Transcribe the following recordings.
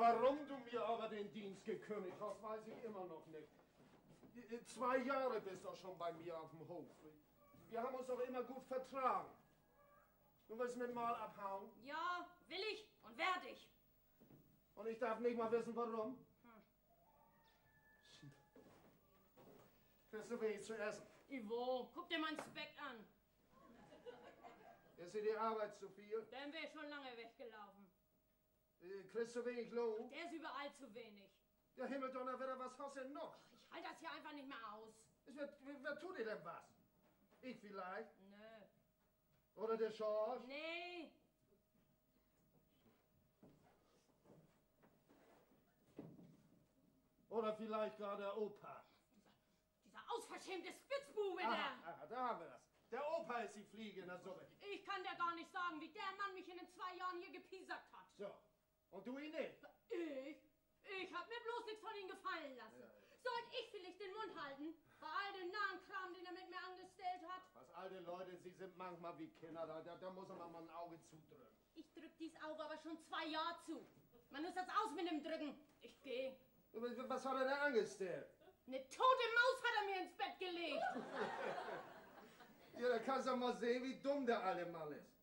Warum du mir aber den Dienst gekündigt hast, weiß ich immer noch nicht. 2 Jahre bist du schon bei mir auf dem Hof. Wir haben uns doch immer gut vertragen. Du willst mit mal abhauen? Ja, will ich und werde ich. Und ich darf nicht mal wissen, warum? Kriegst du wenig zu essen? Ivo, guck dir meinen Speck an. Ist dir die Arbeit zu viel? Dann wäre ich schon lange weggelaufen. Kriegst du wenig Lohn? Der ist überall zu wenig. Ja, Himmeldonnerwetter, was hast du denn noch? Ach, ich halte das hier einfach nicht mehr aus. Wer tut dir denn was? Ich vielleicht? Nö. Oder der Schorsch? Nee. Oder vielleicht gerade der Opa? Dieser ausverschämte Spitzbube Aha, da haben wir das. Der Opa ist die Fliege in der Suppe. Ich kann dir gar nicht sagen, wie der Mann mich in den 2 Jahren hier gepiesackt hat. So. Und du ihn nicht? Ich hab mir bloß nichts von ihm gefallen lassen. Ja. Sollte ich vielleicht den Mund halten? Bei all dem nahen Kram, den er mit mir angestellt hat? Was alte Leute, sie sind manchmal wie Kinder. Da muss man mal ein Auge zudrücken. Ich drück dies Auge aber schon 2 Jahre zu. Man ist jetzt aus mit dem Drücken. Ich geh. Was hat er denn angestellt? Eine tote Maus hat er mir ins Bett gelegt. Ja, da kannst du mal sehen, wie dumm der alte Mann ist.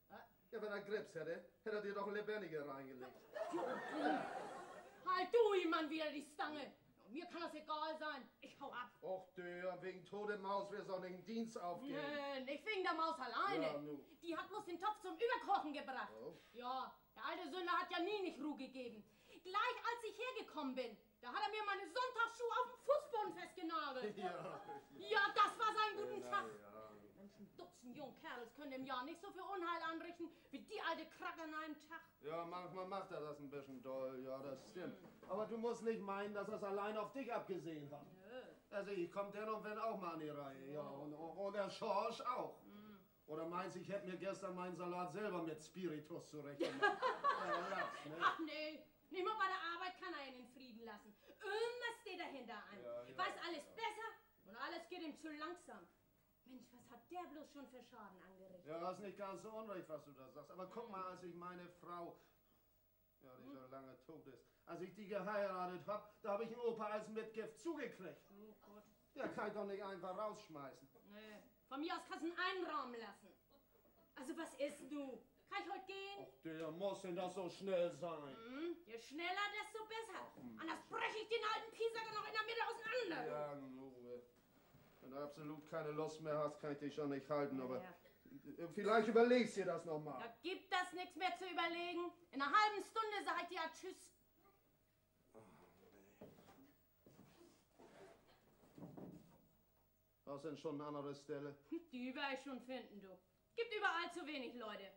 Ja, wenn er Krebs hätte er dir doch einen Lebendiger reingelegt. Halt du ihm Mann wieder die Stange. Mir kann das egal sein. Ich hau ab. Och, der, wegen tote Maus wirst du auch nicht den Dienst aufgeben. Nö, nicht wegen der Maus alleine. Ja, nu. Die hat bloß den Topf zum Überkochen gebracht. Oh. Ja, der alte Sünder hat ja nie nicht Ruhe gegeben. Gleich als ich hergekommen bin, da hat er mir meine Sonntagsschuhe auf dem Fußboden festgenagelt. Ja, das war sein guten Tag. Ja. Mensch, ein Dutzend Jungkerls können im Jahr nicht so viel Unheil anrichten, wie die alte Kracke an einem Tag. Ja, manchmal macht er das ein bisschen doll, ja, das stimmt. Aber du musst nicht meinen, dass er es allein auf dich abgesehen hat. Nö. Also ich komm denn und wenn auch mal an die Reihe, ja, und der Schorsch auch. Oder meinst du, ich hätte mir gestern meinen Salat selber mit Spiritus zurechtgemacht? Ja, ne? Ach nee. Nicht mal bei der Arbeit kann er ihn in Frieden lassen. Irgendwas steht dahinter an. Ja. Weiß alles besser und alles geht ihm zu langsam. Mensch, was hat der bloß schon für Schaden angerichtet? Ja, das ist nicht ganz so unrecht, was du da sagst. Aber guck mal, als ich meine Frau, ja, die schon lange tot ist, als ich die geheiratet habe, da habe ich den Opa als Mitgift zugekriegt. Oh Gott. Ja, kann ich doch nicht einfach rausschmeißen. Nee, von mir aus kannst du ihn einrahmen lassen. Also was isst du? Kann ich heute gehen? Ach, der muss denn das so schnell sein? Je schneller, desto besser. Anders breche ich den alten Piesacker noch in der Mitte auseinander. Ja, nur, wenn du absolut keine Lust mehr hast, kann ich dich schon nicht halten, aber vielleicht überlegst du dir das nochmal. Da gibt das nichts mehr zu überlegen. In einer halben Stunde sag ich dir Tschüss. Oh, nee. Hast du denn schon eine andere Stelle? Die werde ich schon finden, du. Gibt überall zu wenig Leute.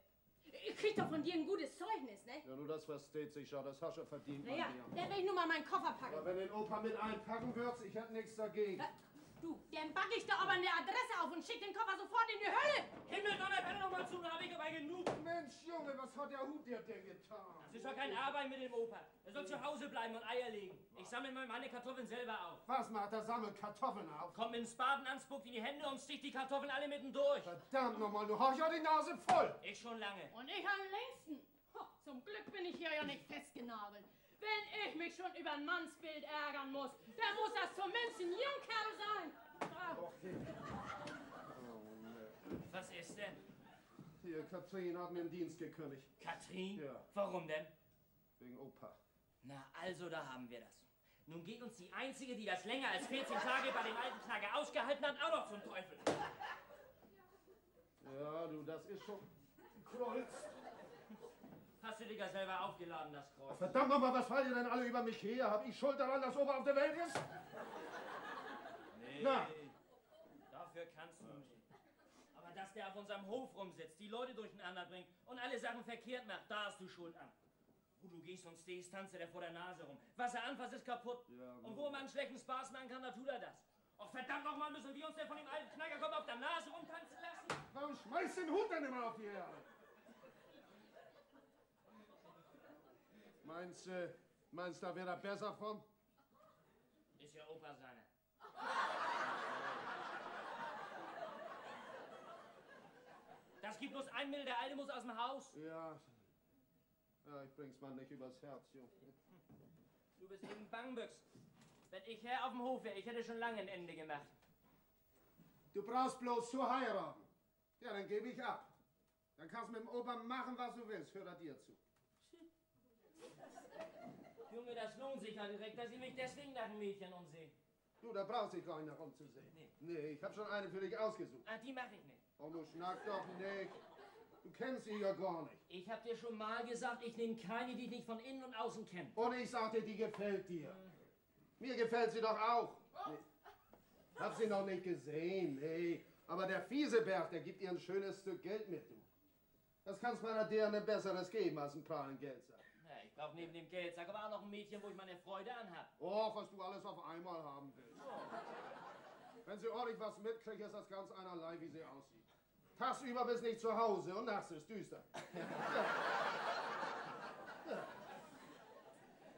Ich krieg doch von dir ein gutes Zeugnis, ne? Ja, nur das versteht sich ja, das hast du verdient. Naja, dann will ich nur mal meinen Koffer packen. Aber wenn den Opa mit einpacken würdest, ich hätte nichts dagegen. Du, dann backe ich da aber eine Adresse auf und schick den Koffer sofort in die Hölle. Himmeldonner, noch mal zu, da habe ich aber genug. Mensch, Junge, was hat der Hut dir denn getan? Das ist doch kein Arbeit mit dem Opa. Er soll zu Hause bleiben und Eier legen. Ich sammle meine Kartoffeln selber auf. Was macht er? Sammelt Kartoffeln auf? Kommt mit dem Spaten an, spuckt in die Hände und sticht die Kartoffeln alle mitten durch. Verdammt nochmal, du hast ja die Nase voll. Ich schon lange. Und ich am längsten. Zum Glück bin ich hier ja nicht festgenagelt. Wenn ich mich schon über ein Mannsbild ärgern muss, dann muss das zumindest ein Jungkerl sein. Okay. Oh, nee. Was ist denn? Hier, Katrin hat mir den Dienst gekündigt. Katrin? Ja. Warum denn? Wegen Opa. Na, also, da haben wir das. Nun geht uns die Einzige, die das länger als 14 Tage bei dem alten Knacker ausgehalten hat, auch noch zum Teufel. Ja, du, das ist schon ein Kreuz. Hast du dich ja selber aufgeladen, das Kreuz? Verdammt nochmal, was fallt ihr denn alle über mich her? Hab ich Schuld daran, dass Opa auf der Welt ist? Nee, na. Dafür kannst du nicht. Aber dass der auf unserem Hof rumsitzt, die Leute durcheinander bringt und alle Sachen verkehrt macht, da hast du Schuld an. Du gehst und stehst, tanzt er vor der Nase rum. Was er anfasst, ist kaputt. Ja, und wo man einen schlechten Spaß machen kann, da tut er das. Och, verdammt nochmal, müssen wir uns denn von dem alten Knackerkopf auf der Nase rumtanzen lassen? Warum schmeißt den Hut denn immer auf die Erde? Meinst du, da wäre er besser von? Ist ja Opa seine. Das gibt bloß ein Mittel, der Alte muss aus dem Haus. Ja, Ja, ich bring's mal nicht übers Herz, Junge. Du bist eben Bangbüchs. Wenn ich Herr auf dem Hof wäre, ich hätte schon lange ein Ende gemacht. Du brauchst bloß zu heiraten. Ja, dann gebe ich ab. Dann kannst du mit dem Opa machen, was du willst. Hör da dir zu. Junge, das lohnt sich ja direkt, dass ich mich deswegen nach dem Mädchen umsehe. Du, da brauchst du gar nicht nach umzusehen. Nee, ich hab schon eine für dich ausgesucht. Ah, die mache ich nicht. Oh, du schnack doch nicht. Du kennst sie ja gar nicht. Ich hab dir schon mal gesagt, ich nehme keine, die ich nicht von innen und außen kenne. Und ich sagte, die gefällt dir. Mir gefällt sie doch auch. Nee. Hab sie noch nicht gesehen, nee. Aber der Fieseberg, der gibt ihr ein schönes Stück Geld mit, du. Das kannst meiner Dirne besseres geben als ein prallen Geldsack. Ja, ich brauch neben dem Geldsack aber auch noch ein Mädchen, wo ich meine Freude anhab. Oh, was du alles auf einmal haben willst. Wenn sie ordentlich was mitkriegt, ist das ganz einerlei, wie sie aussieht. Tagsüber bist nicht zu Hause und nachts ist düster.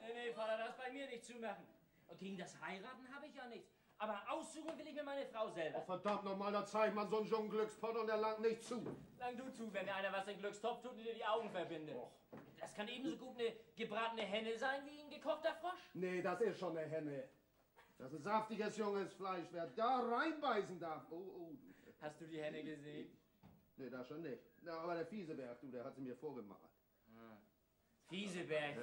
Nee, Vater, das bei mir nicht zumachen. Und gegen das Heiraten habe ich ja nichts. Aber aussuchen will ich mir meine Frau selber. Oh, verdammt nochmal, da zeigt man so einen jungen Glückspott und der langt nicht zu. Lang du zu, wenn mir einer was in Glückstopf tut und dir die Augen verbindet. Och. Das kann ebenso gut eine gebratene Henne sein wie ein gekochter Frosch. Nee, das ist schon eine Henne. Das ist saftiges, junges Fleisch. Wer da reinbeißen darf. Oh. Hast du die Henne gesehen? Nee, das schon nicht. Na, aber der Fieseberg, du, der hat sie mir vorgemacht. Fieseberg.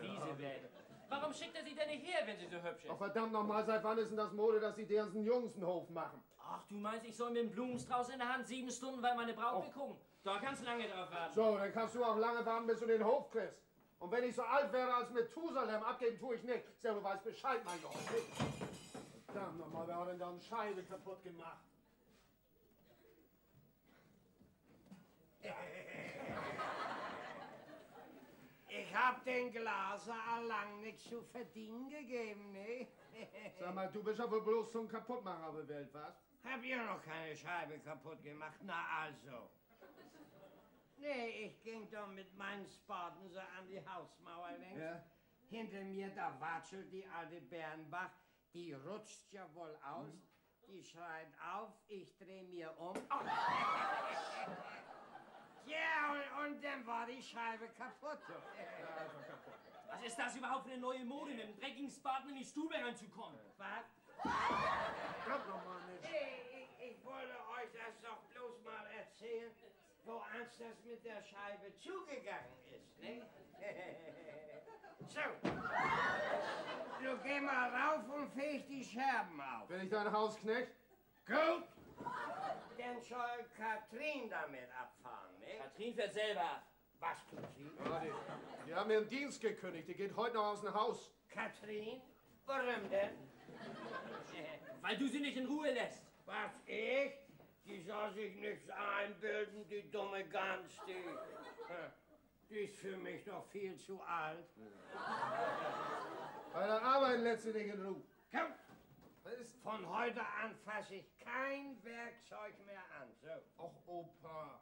Warum schickt er sie denn nicht her, wenn sie so hübsch ist? Oh, verdammt nochmal, seit wann ist denn das Mode, dass sie deren Jungs einen Hof machen? Ach, du meinst, ich soll mit dem Blumenstrauß in der Hand 7 Stunden, weil meine Braut begucken? Da kannst du lange drauf warten. So, dann kannst du auch lange warten, bis du den Hof kriegst. Und wenn ich so alt wäre als Methusalem, abgeben tue ich nicht. Sehr, du weißt Bescheid, mein Junge. Verdammt nochmal, wer hat denn da eine Scheibe kaputt gemacht? Ich hab den Glaser allang nicht zu verdienen gegeben, ne? Sag mal, du bist ja wohl bloß zum Kaputtmacher bewählt, was? Hab ihr noch keine Scheibe kaputt gemacht? Na also. Nee, ich ging doch mit meinen Spaten so an die Hausmauer längs. Ja? Hinter mir, da watschelt die alte Bernbach. Die rutscht ja wohl aus. Die schreit auf, ich dreh mir um. Oh. Ja, und dann war die Scheibe kaputt. Was ist das überhaupt für eine neue Mode, mit dem dreckigen Spaten in die Stube reinzukommen? Was? Komm noch mal nicht. Ich wollte euch das doch bloß mal erzählen, wo ans das mit der Scheibe zugegangen ist, ne? So. Du geh mal rauf und feg die Scherben auf. Bin ich dein Hausknecht? Gut. Dann soll Katrin damit abfahren, ne? Katrin fährt selber ab. Was tut sie? Ja, die haben mir einen Dienst gekündigt. Die geht heute noch aus dem Haus. Katrin? Warum denn? Weil du sie nicht in Ruhe lässt. Was, ich? Die soll sich nichts einbilden, die dumme Gans, die ist für mich noch viel zu alt. Bei der Arbeit lässt sie dich in Ruhe. Komm! Von heute an fasse ich kein Werkzeug mehr an. So. Och, Opa.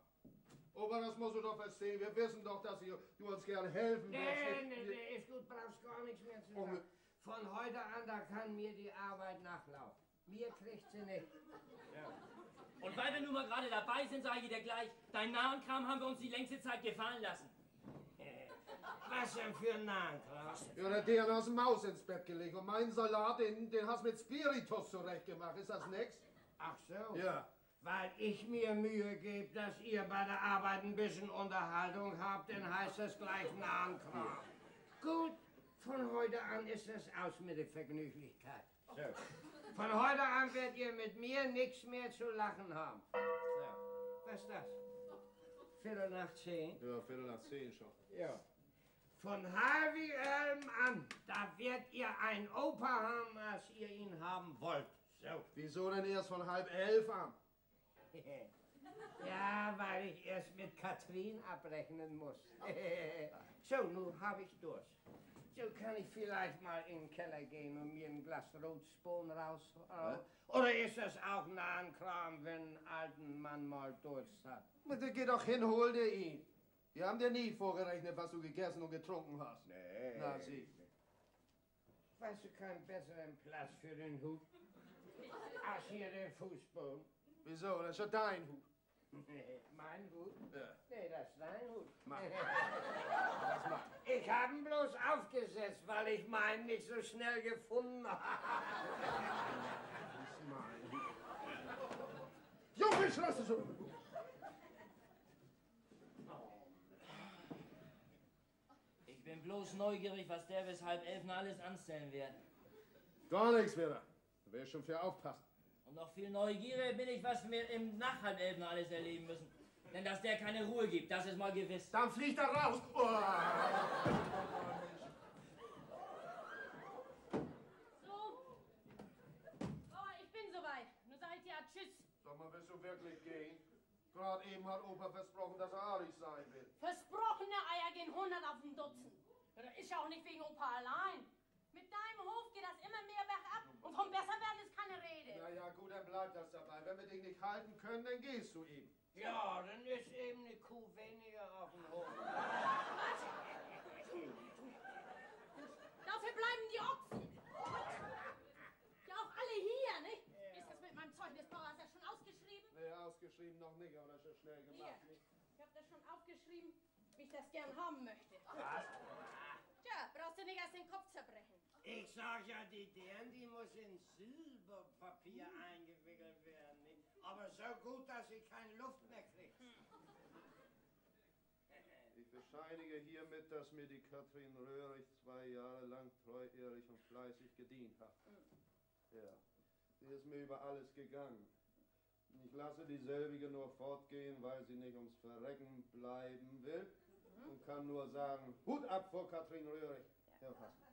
Opa, das musst du doch verstehen. Wir wissen doch, dass du uns gerne helfen willst. Nee, ist gut, brauchst gar nichts mehr zu sagen. Von heute an, da kann mir die Arbeit nachlaufen. Mir kriegt sie nicht. Ja. Und weil wir nun mal gerade dabei sind, sage ich dir gleich, deinen Nahenkram haben wir uns die längste Zeit gefallen lassen. Was denn für ein Nahenkram? Ja, der hat aus dem Maus ins Bett gelegt. Und meinen Salat, den hast du mit Spiritus zurechtgemacht. Ist das nix? Ach so. Ja. Weil ich mir Mühe gebe, dass ihr bei der Arbeit ein bisschen Unterhaltung habt, dann heißt das gleich Nahenkram. Gut, von heute an ist es aus mit der Vergnüglichkeit. So. Von heute an werdet ihr mit mir nichts mehr zu lachen haben. So. Was ist das? 9:45? Ja, 9:45 schon. Ja. Von Harvey an, da werdet ihr einen Opa haben, als ihr ihn haben wollt. So. Wieso denn erst von 10:30 an? Ja, weil ich erst mit Katrin abrechnen muss. So, nun habe ich Durst. So kann ich vielleicht mal in den Keller gehen und mir ein Glas Rotspon rausholen. Oder ist das auch Nahenkram, wenn ein alter Mann mal Durst hat? Bitte geh doch hin, hol dir ihn. Wir haben dir nie vorgerechnet, was du gegessen und getrunken hast. Nee. Na, sieh. Weißt du keinen besseren Platz für den Hut? Als hier den Fußboden. Wieso? Das ist ja dein Hut. Mein Hut? Ja. Nee, das ist dein Hut. Mach. Was macht? Ich habe ihn bloß aufgesetzt, weil ich meinen nicht so schnell gefunden habe. Junge, lass es um! Ich bin bloß neugierig, was der bis 10:30 alles anstellen wird. Gar nichts mehr. Du wirst schon für aufpassen. Und noch viel neugieriger bin ich, was wir nach 10:30 alles erleben müssen. Denn dass der keine Ruhe gibt, das ist mal gewiss. Dann fliegt er raus. Oh. So. Oh, ich bin soweit. Nur sag ich dir tschüss. Sag mal, willst du wirklich gehen? Gerade eben hat Opa versprochen, dass er artig sein will. Versprochene Eier gehen 100 auf ein Dutzend. Ja, das ist ja auch nicht wegen Opa allein. Mit deinem Hof geht das immer mehr bergab und vom Besserwerden ist keine Rede. Na ja, gut, dann bleibt das dabei. Wenn wir dich nicht halten können, dann gehst du eben. Ja, dann ist eben eine Kuh weniger auf dem Hof. Dafür bleiben die Ochsen. Ja, auch alle hier, nicht? Ja. Ist das mit meinem Zeugnisbauer? Hast du das schon ausgeschrieben? Nee, ausgeschrieben noch nicht, aber das ist ja schnell gemacht. Hier. Nicht? Ich hab das schon aufgeschrieben, wie ich das gern haben möchte. Was? Tja, brauchst du nicht erst den Kopf zerbrechen. Ich sag ja, die muss in Silberpapier eingewickelt werden. Nicht? Aber so gut, dass sie keine Luft mehr kriegt. Ich bescheinige hiermit, dass mir die Katrin Röhrig 2 Jahre lang treu, ehrlich und fleißig gedient hat. Ja, sie ist mir über alles gegangen. Ich lasse dieselbige nur fortgehen, weil sie nicht ums Verrecken bleiben will. Und kann nur sagen, Hut ab vor Katrin Röhrig. Ja, passt.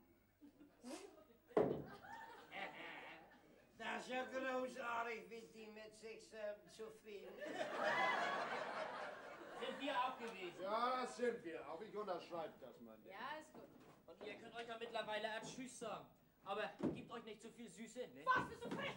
Das ist ja großartig, wie die mit sich zufrieden ist. Sind wir auch gewesen. Ja, das sind wir. Auch ich unterschreibe das, Mann. Ja, ist gut. Und ihr könnt euch ja mittlerweile Tschüss sagen. Aber gebt euch nicht zu viel Süße, ne? Was, bist du frech,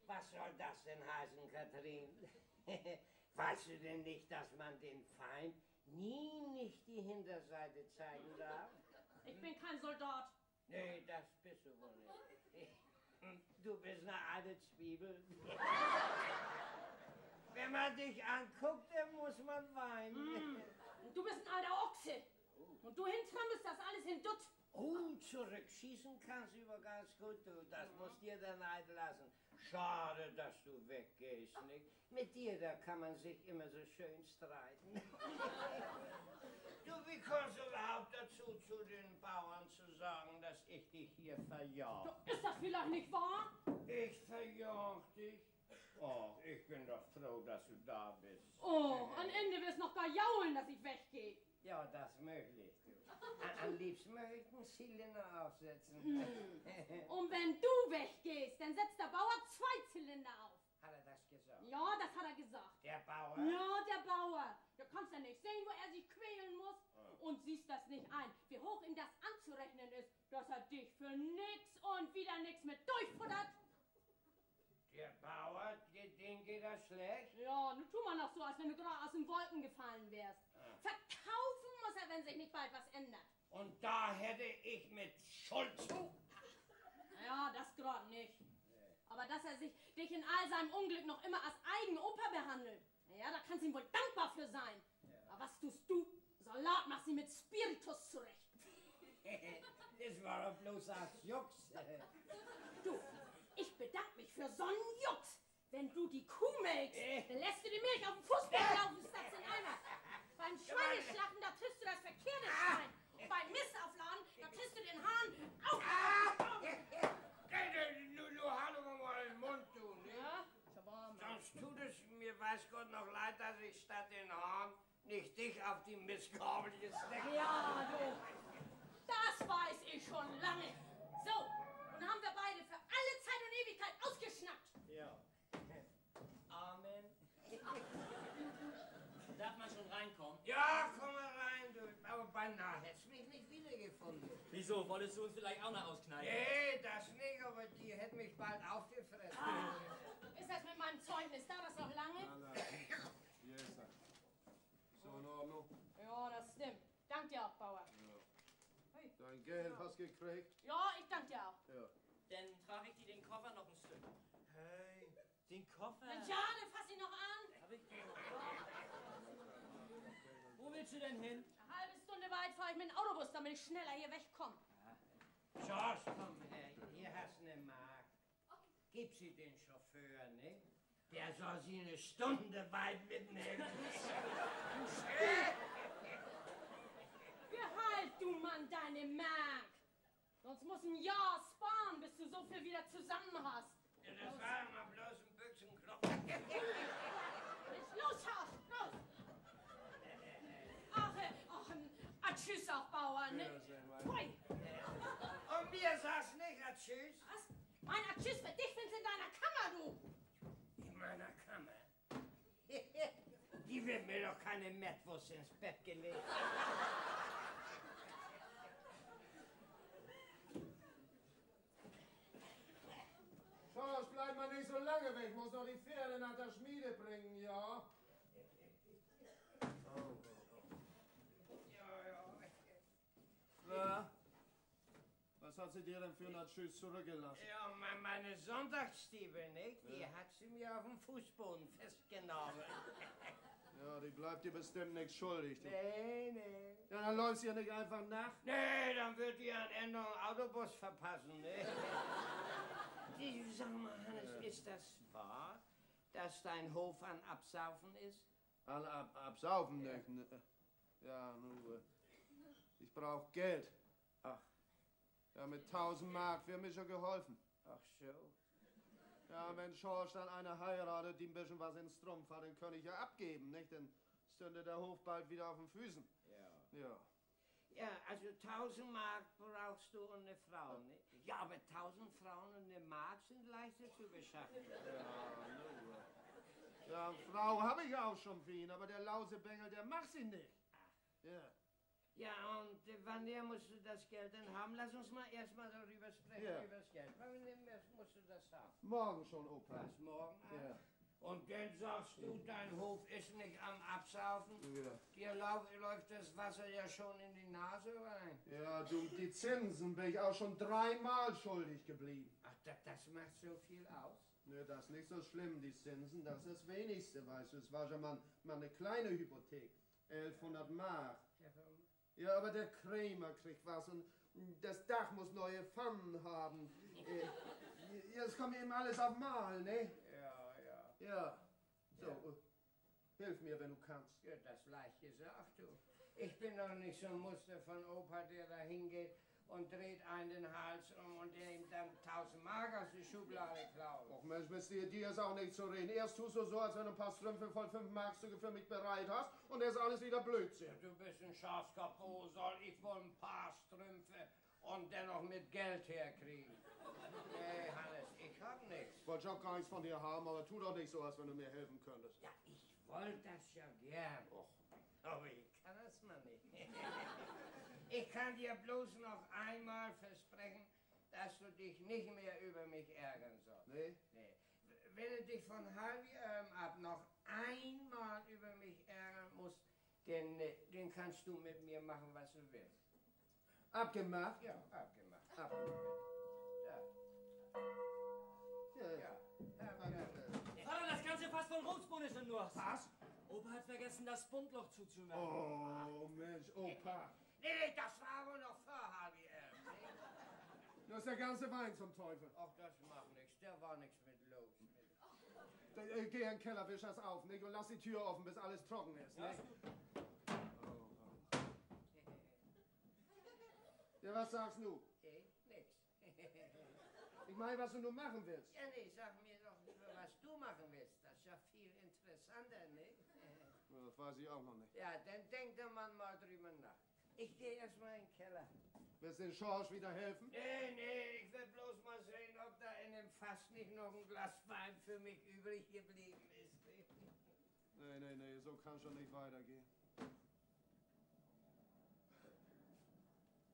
Was soll das denn heißen, Katrin? Weißt du denn nicht, dass man den Feind nie nicht die Hinterseite zeigen darf? Ich bin kein Soldat. Nee, das bist du wohl nicht. Du bist eine alte Zwiebel. Wenn man dich anguckt, dann muss man weinen. Und du bist ein alter Ochse. Und du hintrampelst das alles hindurch. Oh, zurückschießen kannst du aber ganz gut, du. Das muss dir der Neid lassen. Schade, dass du weggehst, nicht? Mit dir, da kann man sich immer so schön streiten. Du, wie kommst du überhaupt dazu, zu den Bauern zu sagen, dass ich dich hier verjagt? Ist das vielleicht nicht wahr? Ich verjag dich? Oh, ich bin doch froh, dass du da bist. Oh, am Ende wirst noch gar jaulen, dass ich weggehe. Ja, das möglich, du. Am liebsten möchte ich einen Zylinder aufsetzen. Und wenn du weggehst, dann setzt der Bauer 2 Zylinder auf. Hat er das gesagt? Ja, das hat er gesagt. Der Bauer? Ja, der Bauer. Du kannst ja nicht sehen, wo er sich quälen muss. Und siehst das nicht ein, wie hoch ihm das anzurechnen ist, dass er dich für nix und wieder nix mit durchfuttert. Der Bauer, den geht das schlecht? Ja, nun tu mal noch so, als wenn du gerade aus den Wolken gefallen wärst. Verkaufen muss er, wenn sich nicht bald was ändert. Und da hätte ich mit Schuld zu. Ja, das gerade nicht. Aber dass er dich in all seinem Unglück noch immer als Eigenoper behandelt, ja, da kannst du ihm wohl dankbar für sein. Aber was tust du? Salat machst du mit Spiritus zurecht. Das war doch bloß als Jux. Du, ich bedanke mich für so einen Jux. Wenn du die Kuh melkst, dann lässt du die Milch auf dem Fußboden laufen statt in Eimer. Beim Schweineschlachten, da triffst du das verkehrte Schwein. Und beim Mistaufladen, da triffst du den Hahn auf. Nur hallo mal den Mund, du, ne? Ja, ist warm. Sonst tut es mir, weiß Gott, noch leid, dass ich statt den Hahn nicht dich auf die Mistgabel gesteckt. Ja, du, das weiß ich schon lange. So, nun haben wir beide für alle Zeit und Ewigkeit ausgeschnackt. Ja. Amen. Darf man schon reinkommen? Ja, komm mal rein, du. Aber beinahe hättest du mich nicht wiedergefunden. Wieso? Wolltest du uns vielleicht auch noch ausknallen? Nee, das nicht, aber die hätten mich bald aufgefressen. Ist das mit meinem Zeugnis? Dauert das noch lange? Nein. Hier ist er. So in Ordnung? Ja, das stimmt. Dank dir auch, Bauer. Ja. Dein Geld hast gekriegt? Ja, ich danke dir auch. Ja. Den Koffer? Na, Jade, fass ihn noch an. Hab ich... Wo willst du denn hin? Eine halbe Stunde weit fahre ich mit dem Autobus, damit ich schneller hier wegkomme. George, komm her, hier hast du eine Mark. Gib sie den Chauffeur, ne? Der soll sie eine Stunde weit mitnehmen. Behalt, du Mann, deine Mark. Sonst muss ein Jahr sparen, bis du so viel wieder zusammen hast. Ja, das war immer bloß ein Büchsenknopf. Jetzt los, Haus, los! Ach, tschüss auch, Bauer, ne? Pfui. Und mir sag's nicht, tschüss. Was? Mein Tschüss für dich findest in deiner Kammer, du! In meiner Kammer? Die wird mir doch keine Mettwurst ins Bett gelegt. Schorsch, bleib mal nicht so lange weg. Ich muss noch die Pferde nach der Schmiede bringen, ja? Ja. Was hat sie dir denn für einen Tschüss zurückgelassen? Ja, meine Sonntagsstiefel, nicht? Die hat sie mir auf dem Fußboden festgenommen. Ja, die bleibt dir bestimmt nichts schuldig. Du. Nee. Ja, dann läufst du ihr nicht einfach nach. Nee, dann wird die an Ende einen Autobus verpassen, ne? Sag mal, Hannes, ist das wahr, dass dein Hof an Absaufen ist? An Absaufen nicht. Ne? Ja, nur. Ich brauch Geld. Ach. Ja, mit 1000 Mark wäre mir schon geholfen. Ach so. Ja, wenn Schorsch dann eine heiratet, die ein bisschen was ins Strumpf hat, dann kann ich ja abgeben, nicht? Dann stünde der Hof bald wieder auf den Füßen. Ja. Ja, also 1000 Mark brauchst du und eine Frau, ne? Ja, aber 1000 Frauen und eine Mark sind leichter zu beschaffen. Ja, eine Frau habe ich auch schon für ihn, aber der Lausebengel, der macht sie nicht. Ja. Ja, und wann musst du das Geld denn haben? Lass uns mal erstmal darüber sprechen, über das Geld. Wann musst du das haben? Morgen schon, Opa. Was, morgen? Ja. Und dann sagst du, dein Hof ist nicht am Absaufen? Ja. Dir läuft das Wasser ja schon in die Nase rein. Ja, du, die Zinsen bin ich auch schon 3-mal schuldig geblieben. Ach, das macht so viel aus? Ne, das ist nicht so schlimm, die Zinsen, das ist das Wenigste, weißt du. Es war schon mal eine kleine Hypothek, 1100 Mark. Ja, aber der Krämer kriegt was und das Dach muss neue Pfannen haben. Es kommt eben alles auf Mal, ne? Ja. So, hilf mir, wenn du kannst. Ja, das leicht gesagt, du. Ich bin doch nicht so ein Muster von Opa, der da hingeht und dreht einen den Hals um und der ihm dann 1000 Mark aus der Schublade klaut. Och Mensch, dir ist auch nicht zu reden. Erst tust du so, als wenn du ein paar Strümpfe voll 5 Markstücke für mich bereit hast und er ist alles wieder Blödsinn. Ja, du bist ein Schafskopf, wo soll ich wohl ein paar Strümpfe und dennoch mit Geld herkriegen? Nee, Hannes, ich hab nichts. Wollte ich auch gar nichts von dir haben, aber tu doch nicht so, als wenn du mir helfen könntest. Ja, ich wollte das ja gern. Och. Aber ich kann das mal nicht. Ich kann dir bloß noch einmal versprechen, dass du dich nicht mehr über mich ärgern sollst. Nee? Nee. Wenn du dich von Harvey ab noch einmal über mich ärgern musst, dann kannst du mit mir machen, was du willst. Abgemacht? Ja, abgemacht. Abgemacht. Ja. Vater, das ganze Fass von Rotsbohnen ist nur. Was? Opa hat vergessen, das Buntloch zuzumachen. Oh, Mensch, Opa. Nee, das war aber noch vor Harvey Da ist der ganze Wein zum Teufel. Ach, das macht nichts. Der war nichts mit los. Geh in den Keller, wisch das auf, nicht? Und lass die Tür offen, bis alles trocken ist, Ja, nicht? Ja, was sagst du? Nix. Ich meine, was du nur machen willst. Ja, nee, sag mir doch lieber, was du machen willst. Das ist ja viel interessanter, ne? Ja, das weiß ich auch noch nicht. Ja, dann denkt der Mann mal drüber nach. Ich gehe erstmal in den Keller. Willst du den Schorsch wieder helfen? Nee, ich will bloß mal sehen, ob da in dem Fass nicht noch ein Glas Wein für mich übrig geblieben ist. Nee, so kann schon nicht weitergehen.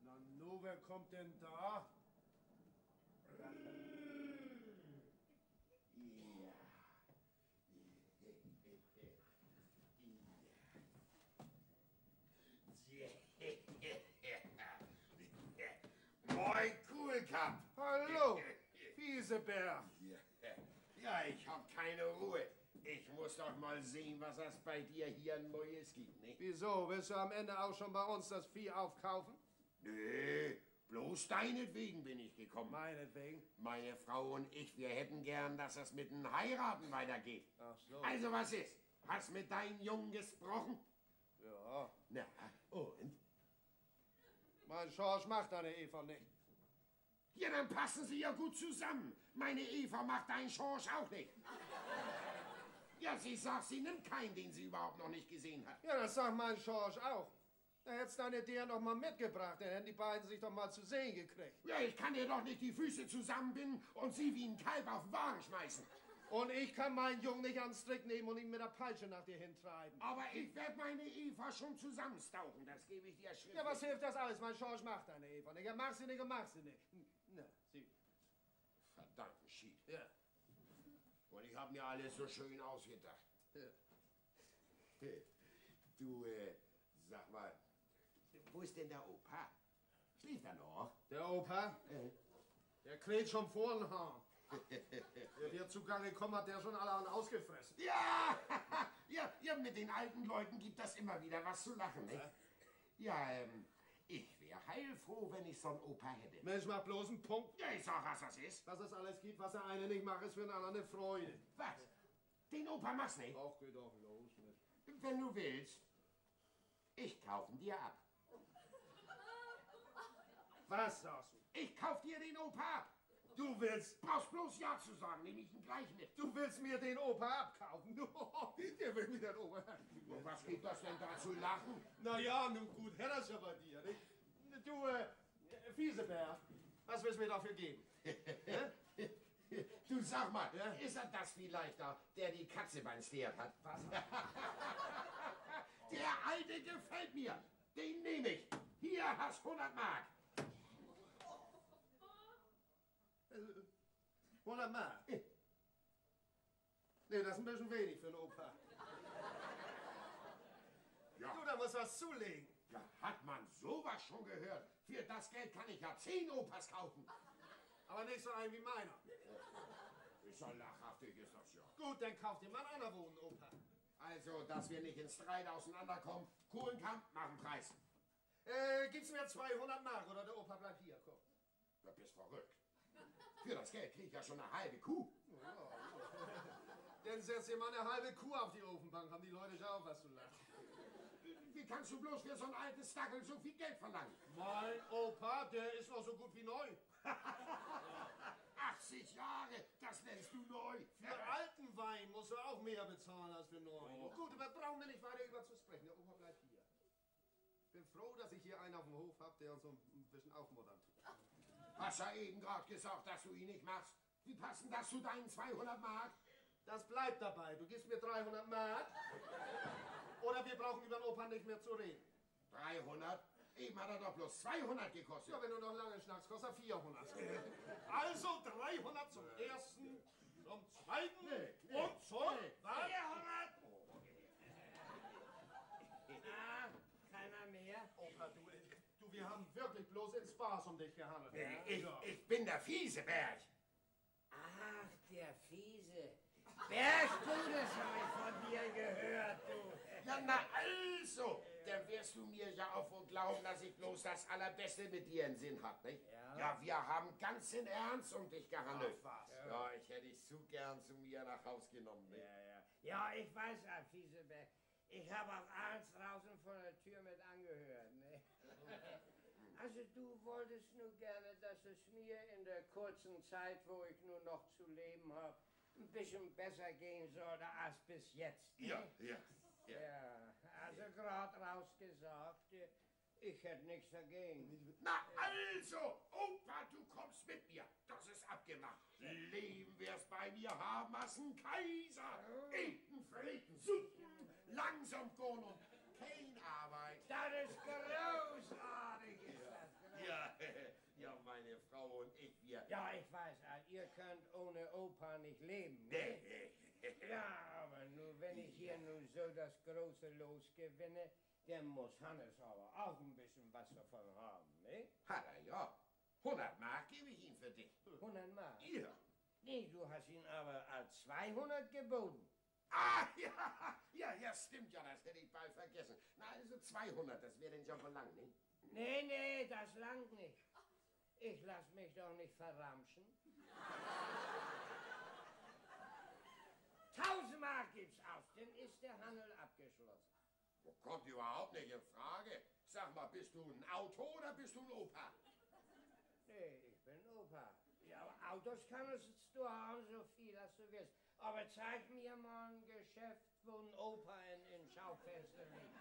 Na, nu, wer kommt denn da? Moin, Kuhlkapp. Hallo, Fiesebär. Ja, Ja, ich hab keine Ruhe. Ich muss doch mal sehen, was es bei dir hier Neues gibt, nicht? Wieso? Willst du am Ende auch schon bei uns das Vieh aufkaufen? Nö, bloß deinetwegen bin ich gekommen. Meinetwegen? Meine Frau und ich, wir hätten gern, dass es mit dem Heiraten weitergeht. Ach so. Also was ist? Hast mit deinem Jungen gesprochen? Ja. Na, und? Mein Schorsch macht deine Eva nicht. Ja, dann passen sie ja gut zusammen. Meine Eva macht deinen Schorsch auch nicht. Ja, sie sagt, sie nimmt keinen, den sie überhaupt noch nicht gesehen hat. Ja, das sagt mein Schorsch auch. Da hättest deine der noch mal mitgebracht, dann hätten die beiden sich doch mal zu sehen gekriegt. Ja, ich kann dir doch nicht die Füße zusammenbinden und sie wie ein Kalb auf den Wagen schmeißen. Und ich kann meinen Jungen nicht ans Strick nehmen und ihn mit der Peitsche nach dir hintreiben. Aber ich werde meine Eva schon zusammenstauchen, das gebe ich dir schriftlich. Ja, was hilft das alles? Mein Schorsch macht deine Eva nicht. Er macht sie nicht und macht sie nicht. Na, sieh. Verdammten Schied. Ja. Und ich habe mir alles so schön ausgedacht. Ja. Du, sag mal, wo ist denn der Opa? Schläft er noch? Der Opa? Der kräht schon vor den Haaren. Der wird zugange gekommen, hat der schon alle ausgefressen. Ja, ja, mit den alten Leuten gibt das immer wieder was zu lachen, nicht? Ja, ich wäre heilfroh, wenn ich so einen Opa hätte. Mensch, mach bloß einen Punkt. Ja, ich sag, was das ist. Was es alles gibt, was der eine nicht macht, ist für den anderen eine Freude. Was? Den Opa machst nicht? Ach, geht doch los mit. Wenn du willst, ich kaufe ihn dir ab. Was sagst du? Ich kauf dir den Opa ab. Du willst... Brauchst bloß Ja zu sagen, nehme ich ihn gleich mit. Du willst mir den Opa abkaufen? Der will mir den Opa abkaufen. Und was gibt das denn da zu lachen? Na ja, nun gut, Herr, das ist ja bei dir, nicht? Du, Fiesebär, was willst du mir dafür geben? Du sag mal, Ja? ist er das vielleicht da, der die Katze beim Steak hat? Was? Der Alte gefällt mir. Den nehme ich. Hier hast 100 Mark. 100 Mark? Nee, das ist ein bisschen wenig für einen Opa. Ja. Du, da musst du was zulegen. Ja, hat man sowas schon gehört? Für das Geld kann ich ja 10 Opas kaufen. Aber nicht so einen wie meiner. Ist ja lachhaftig, ist das ja. Gut, dann kauf dir mal einen anderen Wohnen, Opa. Also, dass wir nicht in Streit auseinanderkommen. Kohlenkamp, mach einen Preis. Gib's mir 200 Mark oder der Opa bleibt hier, komm. Du bist verrückt. Für das Geld krieg ich ja schon eine halbe Kuh. Dann setz dir mal eine halbe Kuh auf die Ofenbank, haben die Leute schon auch was zu lachen. Wie kannst du bloß für so ein altes Dackel so viel Geld verlangen? Mein Opa, der ist noch so gut wie neu. 80 Jahre, das nennst du neu. Für alten Wein musst du auch mehr bezahlen als für neuen. Oh. Gut, aber brauchen wir nicht weiter über zu sprechen. Der Opa bleibt hier. Ich bin froh, dass ich hier einen auf dem Hof habe, der uns so ein bisschen aufmuttern tut. Hast ja eben gerade gesagt, dass du ihn nicht machst. Wie passt denn das zu deinen 200 Mark? Das bleibt dabei. Du gibst mir 300 Mark. Oder wir brauchen über den Opa nicht mehr zu reden. 300? Eben hat er doch bloß 200 gekostet. Ja, wenn du noch lange schnackst, kostet er 400. Also 300 zum ersten, zum zweiten und zum... Was? 400! Ah, keiner mehr? Opa, du, wir haben wirklich bloß in Spaß um dich gehandelt. Ich bin der Fieseberg. Ach, der Fiese. Bergbudes habe ich von dir gehört, du. Ja, na also, dann wirst du mir ja auch wohl glauben, dass ich bloß das Allerbeste mit dir im Sinn hab, nicht? Ja. Ja, wir haben ganz in Ernst um dich gehandelt. Ach, was? Ja, ich hätte dich so gern zu mir nach Haus genommen, nicht? Ja, ich weiß, Herr Fieseberg. Ich habe auch abends draußen vor der Tür mit angehört, ne? Also du wolltest nur gerne, dass es mir in der kurzen Zeit, wo ich nur noch zu leben habe, ein bisschen besser gehen sollte als bis jetzt. Ne? Ja. Ja, also gerade rausgesagt, ich hätte nichts dagegen. Na also, Opa, du kommst mit mir. Das ist abgemacht. Leben wir's bei mir haben als ein Kaiser. Eten, freten, suchen, langsam gehen und kein Arbeit. Das ist großartig, ist das. Ja, meine Frau und ich, wir... Ja, ich weiß, ihr könnt ohne Opa nicht leben. Ne? Nee. Ja, aber nur wenn ich hier nun so das große Los gewinne, dann muss Hannes aber auch ein bisschen was davon haben, ne? Hat er ja. 100 Mark gebe ich ihm für dich. 100 Mark. Ja. Nee, du hast ihn aber als 200 geboten. Ah, ja, stimmt ja, das hätte ich bald vergessen. Na, also 200, das wäre denn schon von lang, ne? Nee, das langt nicht. Ich lass mich doch nicht verramschen. 1000 Mark gibt's aus, dann ist der Handel abgeschlossen. Kommt überhaupt nicht in Frage. Sag mal, bist du ein Auto oder bist du ein Opa? Nee, ich bin Opa. Ja, aber Autos kannst du haben, so viel als du willst. Aber zeig mir mal ein Geschäft, wo ein Opa in Schaufenster liegt.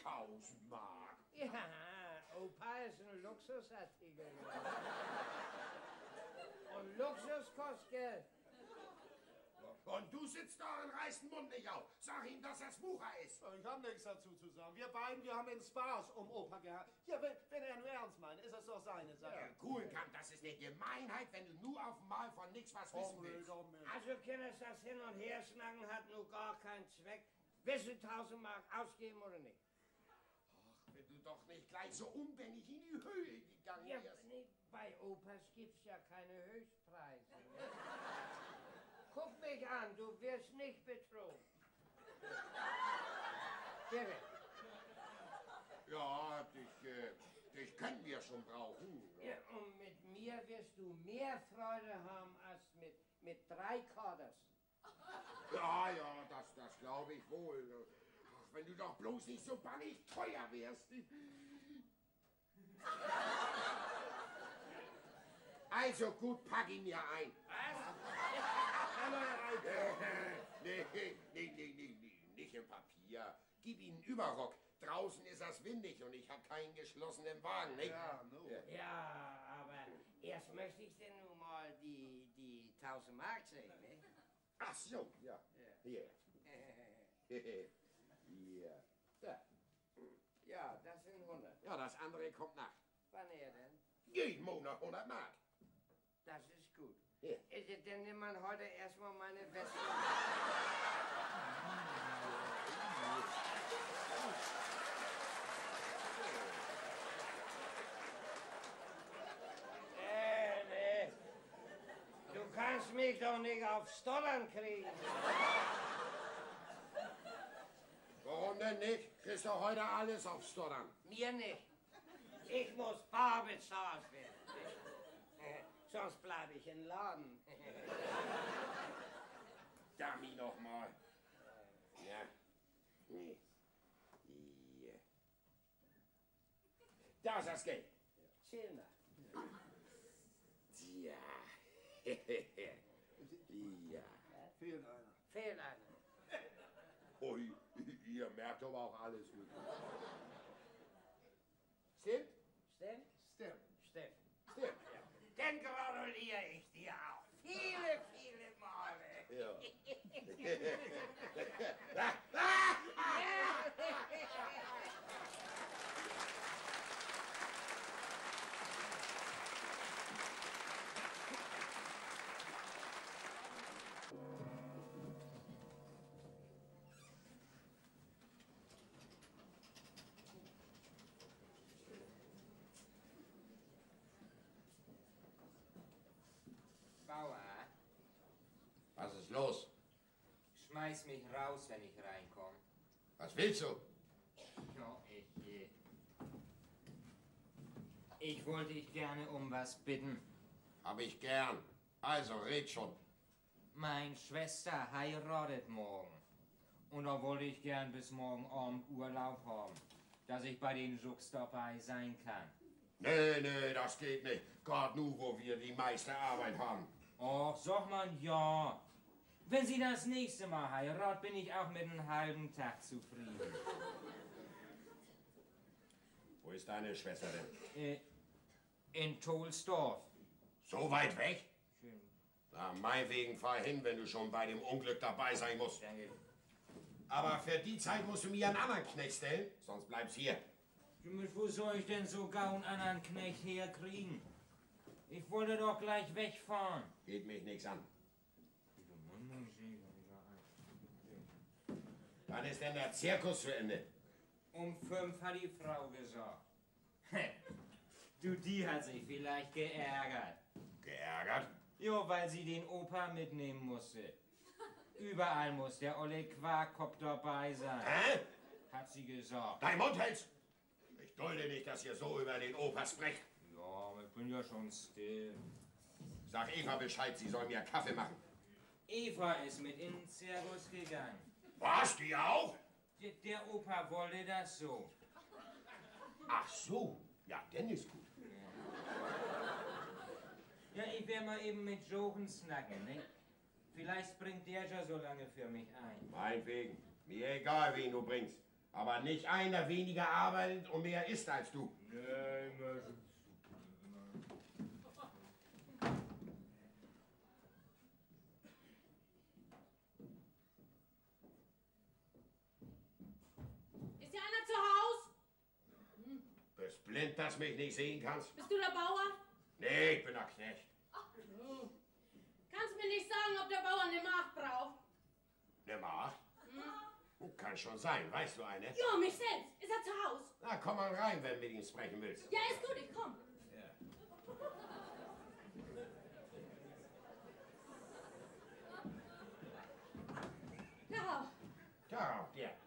1000 Mark. Ja, Opa ist ein Luxusartikel. Und Luxus kostet Geld. Und du sitzt da und reißt den Mund nicht auf. Sag ihm, dass das Wucher ist. Ich hab nichts dazu zu sagen. Wir beiden, wir haben den Spaß um Opa gehabt. Ja, wenn er nur ernst meint, ist das doch seine Sache. Ja, Kuhlenkamp, das ist eine Gemeinheit, wenn du nur auf einmal von nichts was wissen willst. Also, Kinders, das Hin- und Herschnacken hat nur gar keinen Zweck. Willst du 1000 Mark ausgeben oder nicht? Ach, wenn du doch nicht gleich so unbändig in die Höhe gegangen Ja, wärst. nee, bei Opas gibt's ja keine Höchstpreise. Guck mich an, du wirst nicht betrogen. Bitte. Ja, dich können wir schon brauchen. Ja, und mit mir wirst du mehr Freude haben als mit 3 Quarters. Ja, das glaube ich wohl. Ach, wenn du doch bloß nicht so bannig teuer wärst. Also gut, pack ihn mir ein. Was? Nee, nicht im Papier. Gib ihm einen Überrock. Draußen ist es windig und ich habe keinen geschlossenen Wagen, nicht? Ja, no. Ja, aber erst möchte ich denn nun mal die 1000 Mark sehen, ne? Ach so, ja. Hier. Hier. Da. Ja, das sind 100. Ja, das andere kommt nach. Wann er denn? Jeden Monat 100 Mark. Das ist gut. Ja. Dann nimmt man heute erstmal meine Weste. Nee. Du kannst mich doch nicht auf Stottern kriegen. Warum denn nicht? Kriegst du heute alles auf Stottern. Mir nicht. Ich muss bar bezahlt werden. Sonst bleibe ich im Laden. Dummy noch mal. Ja. Nee. Hier. Da ist das Geld. Zähl mal. Ja. Ja. Fehlt einer. Fehlt einer. Ui, ihr merkt aber auch alles gut. Stimmt? Stimmt? Stimmt. Stimmt. Stimmt. Dann gratuliere ich dir auch. Viele, viele Male. Ja. Bauer, Was ist los? schmeiß mich raus, wenn ich reinkomme. Was willst du? Ja, ich wollte dich gerne um was bitten. Hab ich gern. Also, red schon. Meine Schwester heiratet morgen. Und da wollte ich gern bis morgen Abend Urlaub haben, dass ich bei den Jux dabei sein kann. Nee, das geht nicht. Gerade nu, wo wir die meiste Arbeit haben. Och, sag mal ja. Wenn sie das nächste Mal heiratet, bin ich auch mit einem halben Tag zufrieden. Wo ist deine Schwester denn? In Tolsdorf. So weit weg? Schön. Na, meinetwegen fahr hin, wenn du schon bei dem Unglück dabei sein musst. Danke. Aber für die Zeit musst du mir einen anderen Knecht stellen, sonst bleibst hier. Wo soll ich denn so gar einen anderen Knecht herkriegen? Ich wollte doch gleich wegfahren. Geht mich nichts an. Wann ist denn der Zirkus zu Ende? Um 5 hat die Frau gesagt. Du, die hat sich vielleicht geärgert. Geärgert? Jo, weil sie den Opa mitnehmen musste. Überall muss der olle Quarkkopf dabei sein. Hä? Hat sie gesagt. Dein Mund hältst! Ich dulde nicht, dass ihr so über den Opa sprecht. Ja, ich bin ja schon still. Sag Eva Bescheid, sie soll mir Kaffee machen. Eva ist mit in den Zirkus gegangen. Was, die auch? Der Opa wollte das so. Ach so, ja, denn ist gut. Ja, ich werde mal eben mit Jochen snacken, ne? Vielleicht springt der ja so lange für mich ein. Meinetwegen. Mir egal, wen du bringst. Aber nicht einer weniger arbeitet und mehr isst als du. Nein, Ist hier einer zu Haus? Bist blind, dass mich nicht sehen kannst? Bist du der Bauer? Nee, ich bin der Knecht. Kannst mir nicht sagen, ob der Bauer eine Magd braucht? Ne Magd? Kann schon sein, weißt du eine? Ja, mich selbst. Ist er zu Haus? Na, komm mal rein, wenn du mit ihm sprechen willst. Ja, ist gut, ich komm. Ja. Tag, der.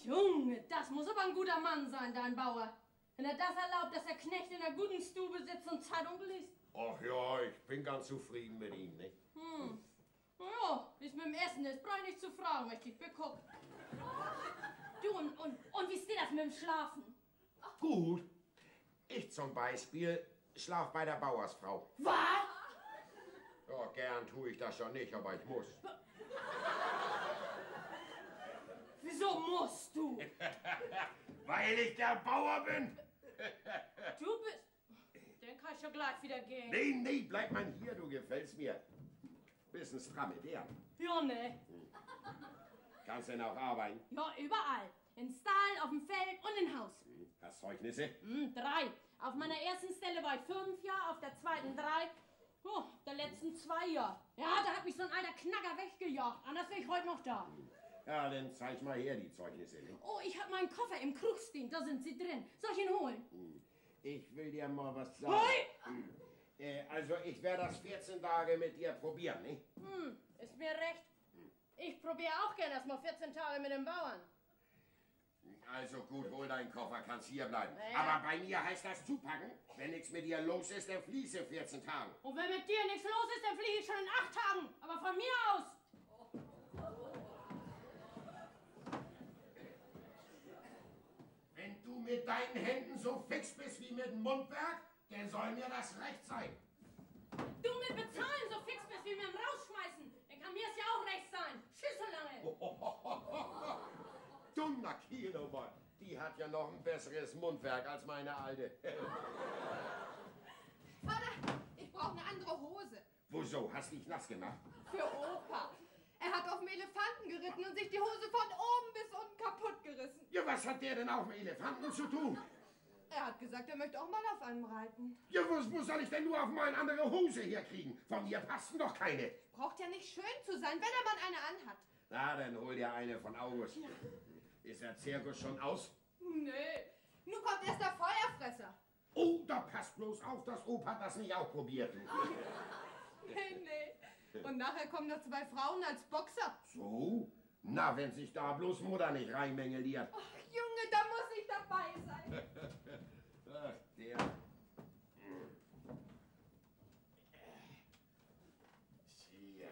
Junge, das muss aber ein guter Mann sein, dein Bauer. Wenn er das erlaubt, dass der Knecht in der guten Stube sitzt und Zeitung liest. Ach ja, ich bin ganz zufrieden mit ihm, nicht? Ja, wie es mit dem Essen ist, brauch ich nicht zu fragen, möchte ich begucken. Du, und wie ist dir das mit dem Schlafen? Gut. Ich zum Beispiel schlaf bei der Bauersfrau. Was? Ja, gern tue ich das schon nicht, aber ich muss. Wieso musst du? Weil ich der Bauer bin. Du bist... Dann kann ich schon gleich wieder gehen. Nee, bleib mal hier, du gefällst mir. Bist ein stramme der. Ja, ne. Kannst denn auch arbeiten? Ja, überall. Im Stall, auf dem Feld und im Haus. Hast Zeugnisse? 3. Auf meiner ersten Stelle war ich 5 Jahre, auf der zweiten 3. Oh, der letzten 2 Jahre. Ja, da hat mich so ein alter Knacker weggejagt. Anders wäre ich heute noch da. Ja, dann zeig mal her die Zeugnisse. Ne? Oh, ich habe meinen Koffer im Krug stehen. Da sind sie drin. Soll ich ihn holen? Ich will dir mal was sagen. Hoi! Also, ich werde das 14 Tage mit dir probieren, ne? Ist mir recht. Ich probiere auch gerne erst mal 14 Tage mit dem Bauern. Also gut, hol deinen Koffer, kannst hier bleiben. Ja. Aber bei mir heißt das zupacken. Wenn nichts mit dir los ist, dann fließe 14 Tagen. Und wenn mit dir nichts los ist, dann fliege ich schon in 8 Tagen. Aber von mir aus. Wenn du mit deinen Händen so fix bist wie mit dem Mundwerk, dann soll mir das recht sein. Du mit Bezahlen so fix bist wie mit dem Rausschmeißen, dann kann mir es ja auch recht sein. Tschüss so lange. Dummer Kinomann, die hat ja noch ein besseres Mundwerk als meine alte. Vater, ich brauche eine andere Hose. Wieso? Hast dich nass gemacht? Für Opa. Er hat auf dem Elefanten geritten und sich die Hose von oben bis unten kaputt gerissen. Ja, was hat der denn auf dem Elefanten zu tun? Er hat gesagt, er möchte auch mal auf einem reiten. Ja, wo soll ich denn nur auf mal eine andere Hose herkriegen? Von mir passen doch keine. Braucht ja nicht schön zu sein, wenn er mal eine anhat. Na, dann hol dir eine von August. Ist der Zirkus schon aus? Nee, nun kommt erst der Feuerfresser. Oh, da passt bloß auf, dass Opa das nicht auch probiert. Nee. Und nachher kommen noch 2 Frauen als Boxer. So? Na, wenn sich da bloß Mutter nicht reinmengeliert. Ach, Junge, da muss ich dabei sein. Ach, der. Tja.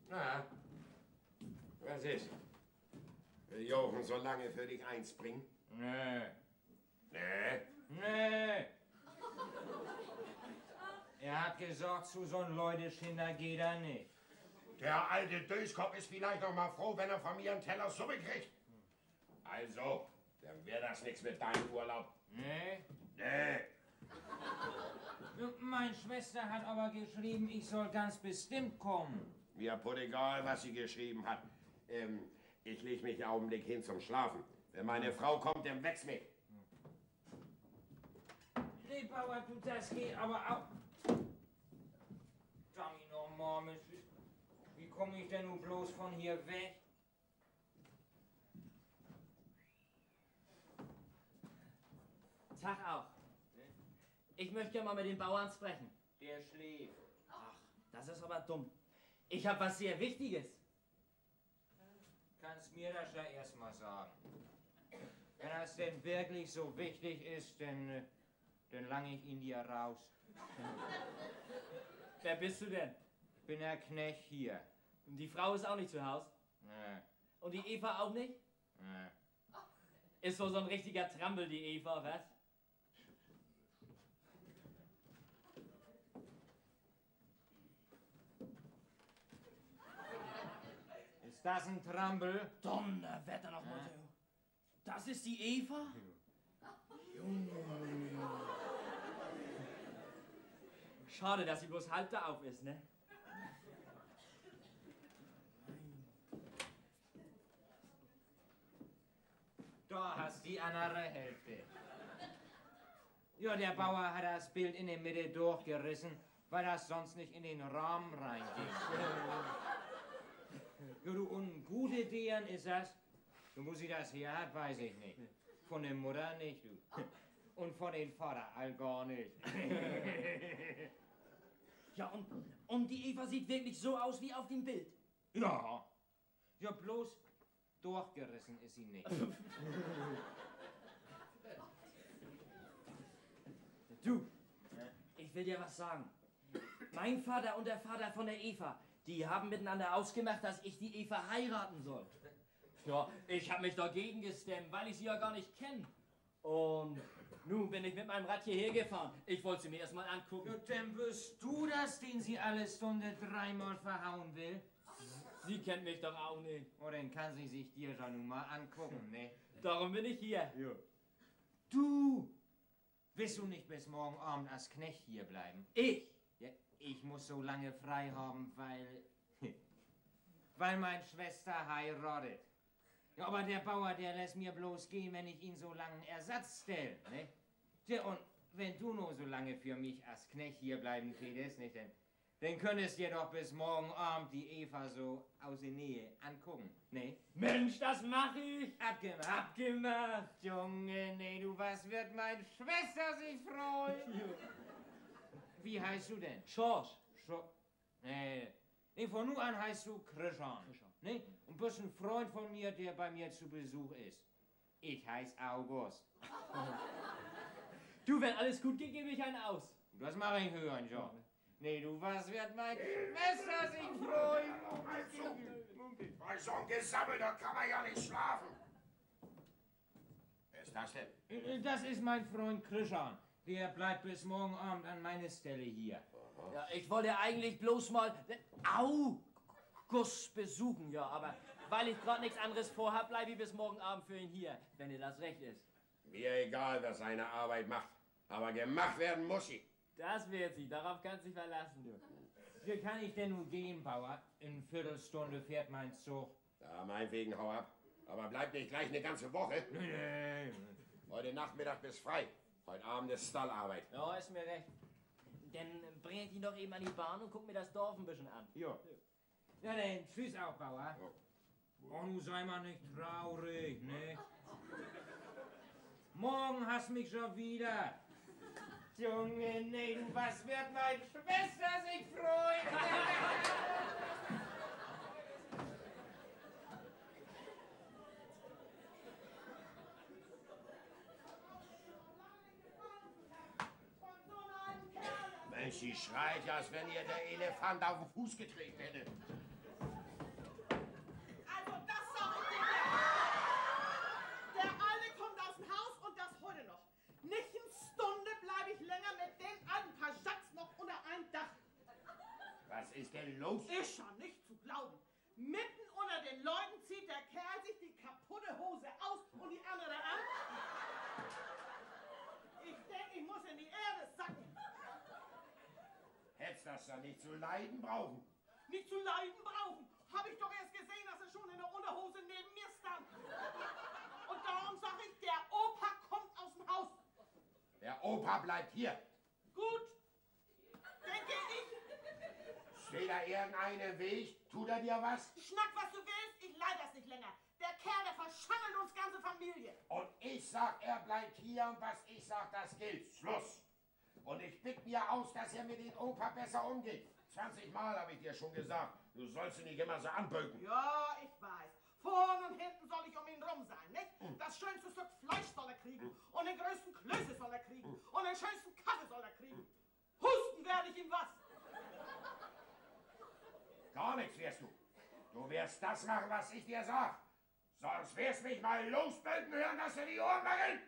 Na, was ist? Will Jochen so lange für dich einspringen? Nee. Nee? Nee. Er hat gesagt, zu so'n Leuteskinder geht er nicht. Der alte Döskopf ist vielleicht noch mal froh, wenn er von mir einen Teller Suppe kriegt. Also, dann wäre das nichts mit deinem Urlaub. Nee? Nee. Meine Schwester hat aber geschrieben, ich soll ganz bestimmt kommen. Mir putt egal, was sie geschrieben hat. Ich leg mich einen Augenblick hin zum Schlafen. Wenn meine Frau kommt, dann wächst mich. Nee, Bauer, du, das geht aber auch. Sag ich nochmal, wie komme ich denn nun bloß von hier weg? Ich möchte ja mal mit den Bauern sprechen. Der schläft. Ach, das ist aber dumm. Ich habe was sehr Wichtiges. Kannst mir das ja erst mal sagen. Wenn das denn wirklich so wichtig ist, dann lange ich ihn dir raus. Wer bist du denn? Ich bin der Knecht hier. Und die Frau ist auch nicht zu Hause? Nee. Und die Eva auch nicht? Nee. Ist so ein richtiger Trampel, die Eva, was? Ist das ein Trampel? Donnerwetter noch mal. Das ist die Eva? Junge. Schade, dass sie bloß halb da auf ist, ne? Da hast die andere Hälfte. Ja, der Bauer hat das Bild in der Mitte durchgerissen, weil das sonst nicht in den Rahmen reingeht. Ja, du, und gute Deren ist das. Du, wo sie das her hat, weiß ich nicht. Von der Mutter nicht, du. Und von den Vater all gar nicht. Ja, und die Eva sieht wirklich so aus wie auf dem Bild. Ja. Ja, bloß durchgerissen ist sie nicht. Du, ich will dir was sagen. Mein Vater und der Vater von der Eva, die haben miteinander ausgemacht, dass ich die Eva heiraten soll. Ja, ich habe mich dagegen gestemmt, weil ich sie ja gar nicht kenne. Und nun bin ich mit meinem Rad hierher gefahren. Ich wollte sie mir erst mal angucken. Ja, dann bist du das, den sie alle Stunde dreimal verhauen will? Sie kennt mich doch auch nicht. Oh, dann kann sie sich dir schon nun mal angucken, ne? Darum bin ich hier. Ja. Du! Willst du nicht bis morgen Abend als Knecht hier bleiben? Ich? Ja, ich muss so lange frei haben, weil meine Schwester heiratet. Ja, aber der Bauer, der lässt mir bloß gehen, wenn ich ihn so lange Ersatz stelle, ne? Tja, und wenn du nur so lange für mich als Knecht hier bleiben tätest, nicht, dann könntest dir doch bis morgen Abend die Eva so aus der Nähe angucken, ne? Mensch, das mache ich! Abgemacht. Abgemacht! Junge, nee, du, was wird meine Schwester sich freuen? Wie heißt du denn? Schorsch. Nee, von nun an heißt du Christian. Ne? Und bist ein Freund von mir, der bei mir zu Besuch ist. Ich heiß August. Du, wenn alles gut geht, gebe ich einen aus. Das mache ich hören, John. Nee, du, was wird meine Schwester sich freuen? Bei so einem Gesammel, da kann man ja nicht schlafen. Wer ist das denn? Das ist mein Freund Christian. Der bleibt bis morgen Abend an meiner Stelle hier. Ja, ich wollte eigentlich bloß mal August besuchen, ja, aber weil ich gerade nichts anderes vorhab, bleibe ich bis morgen Abend für ihn hier, wenn dir das recht ist. Mir egal, wer seine Arbeit macht, aber gemacht werden muss sie. Das wird sie, darauf kannst du dich verlassen, du. Wie kann ich denn nun gehen, Bauer? In Viertelstunde fährt mein Zug. Ja, meinetwegen, hau ab. Aber bleib nicht gleich eine ganze Woche. Nee. Heute Nachmittag bist frei. Heute Abend ist Stallarbeit. Ja, ist mir recht. Dann bring ich ihn doch eben an die Bahn und guck mir das Dorf ein bisschen an. Ja. Ja, dann tschüss auch, Bauer. Ja. Oh, nun sei mal nicht traurig, ne? Morgen hast mich schon wieder. Junge, nee, du, was wird meine Schwester sich freuen? Mensch, sie schreit ja, als wenn ihr der Elefant auf den Fuß getreten hätte. Also das sag ich dir. Der Alte kommt aus dem Haus und das heute noch. Nicht eine Stunde bleibe ich länger mit den alten paar Schatz noch unter einem Dach. Was ist denn los? Ist schon nicht zu glauben. Mitten unter den Leuten zieht der Kerl sich die kaputte Hose aus und die andere an. Ich denke, ich muss in die Erde sacken. Hättest das dann nicht zu leiden brauchen. Nicht zu leiden brauchen. Hab ich doch erst gesehen, dass er schon in der Unterhose neben mir stand. Und darum sag ich, der Opa kommt aus dem Haus. Der Opa bleibt hier. Gut, denke ich. Steht da irgendeinen Weg? Tut er dir was? Schnack, was du willst, ich leid das nicht länger. Der Kerl, der verschandelt uns ganze Familie. Und ich sag, er bleibt hier und was ich sag, das gilt. Schluss. Und ich bitte mir aus, dass er mit den Oper besser umgeht. 20 Mal habe ich dir schon gesagt, du sollst ihn nicht immer so anböken. Ja, ich weiß. Vorn und hinten soll ich um ihn rum sein, nicht? Das schönste Stück Fleisch soll er kriegen. Und den größten Klöße soll er kriegen. Und den schönsten Kaffee soll er kriegen. Husten werde ich ihm was. Gar nichts wirst du. Du wirst das machen, was ich dir sag. Sonst wirst mich mal losböken hören, dass er die Ohren wackeln.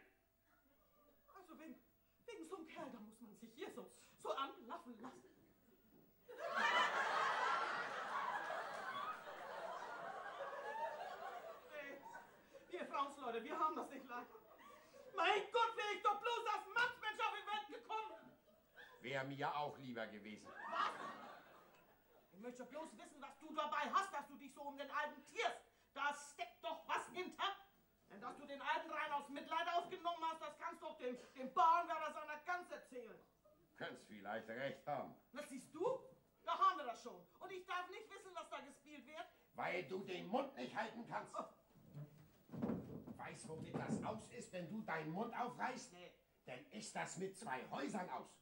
Also wegen so einem Kerl, da muss man sich hier so anlaffen lassen. Hey, wir Frauensleute, wir haben das nicht leicht. Mein Gott, wäre ich doch bloß als Mannsmensch auf die Welt gekommen. Wäre mir auch lieber gewesen. Was? Ich möchte bloß wissen, was du dabei hast, dass du dich so um den Alten tierst. Da steckt doch was hinter. Denn dass du den Alten rein aus Mitleid aufgenommen hast, das kannst doch dem Bauernwärter seiner Gans erzählen. Könntest vielleicht recht haben. Das siehst du? Da haben wir das schon. Und ich darf nicht wissen, was da gespielt wird. Weil du den Mund nicht halten kannst. Oh. Weißt, womit das aus ist, wenn du deinen Mund aufreißt? Nee. Dann ist das mit 2 Häusern aus.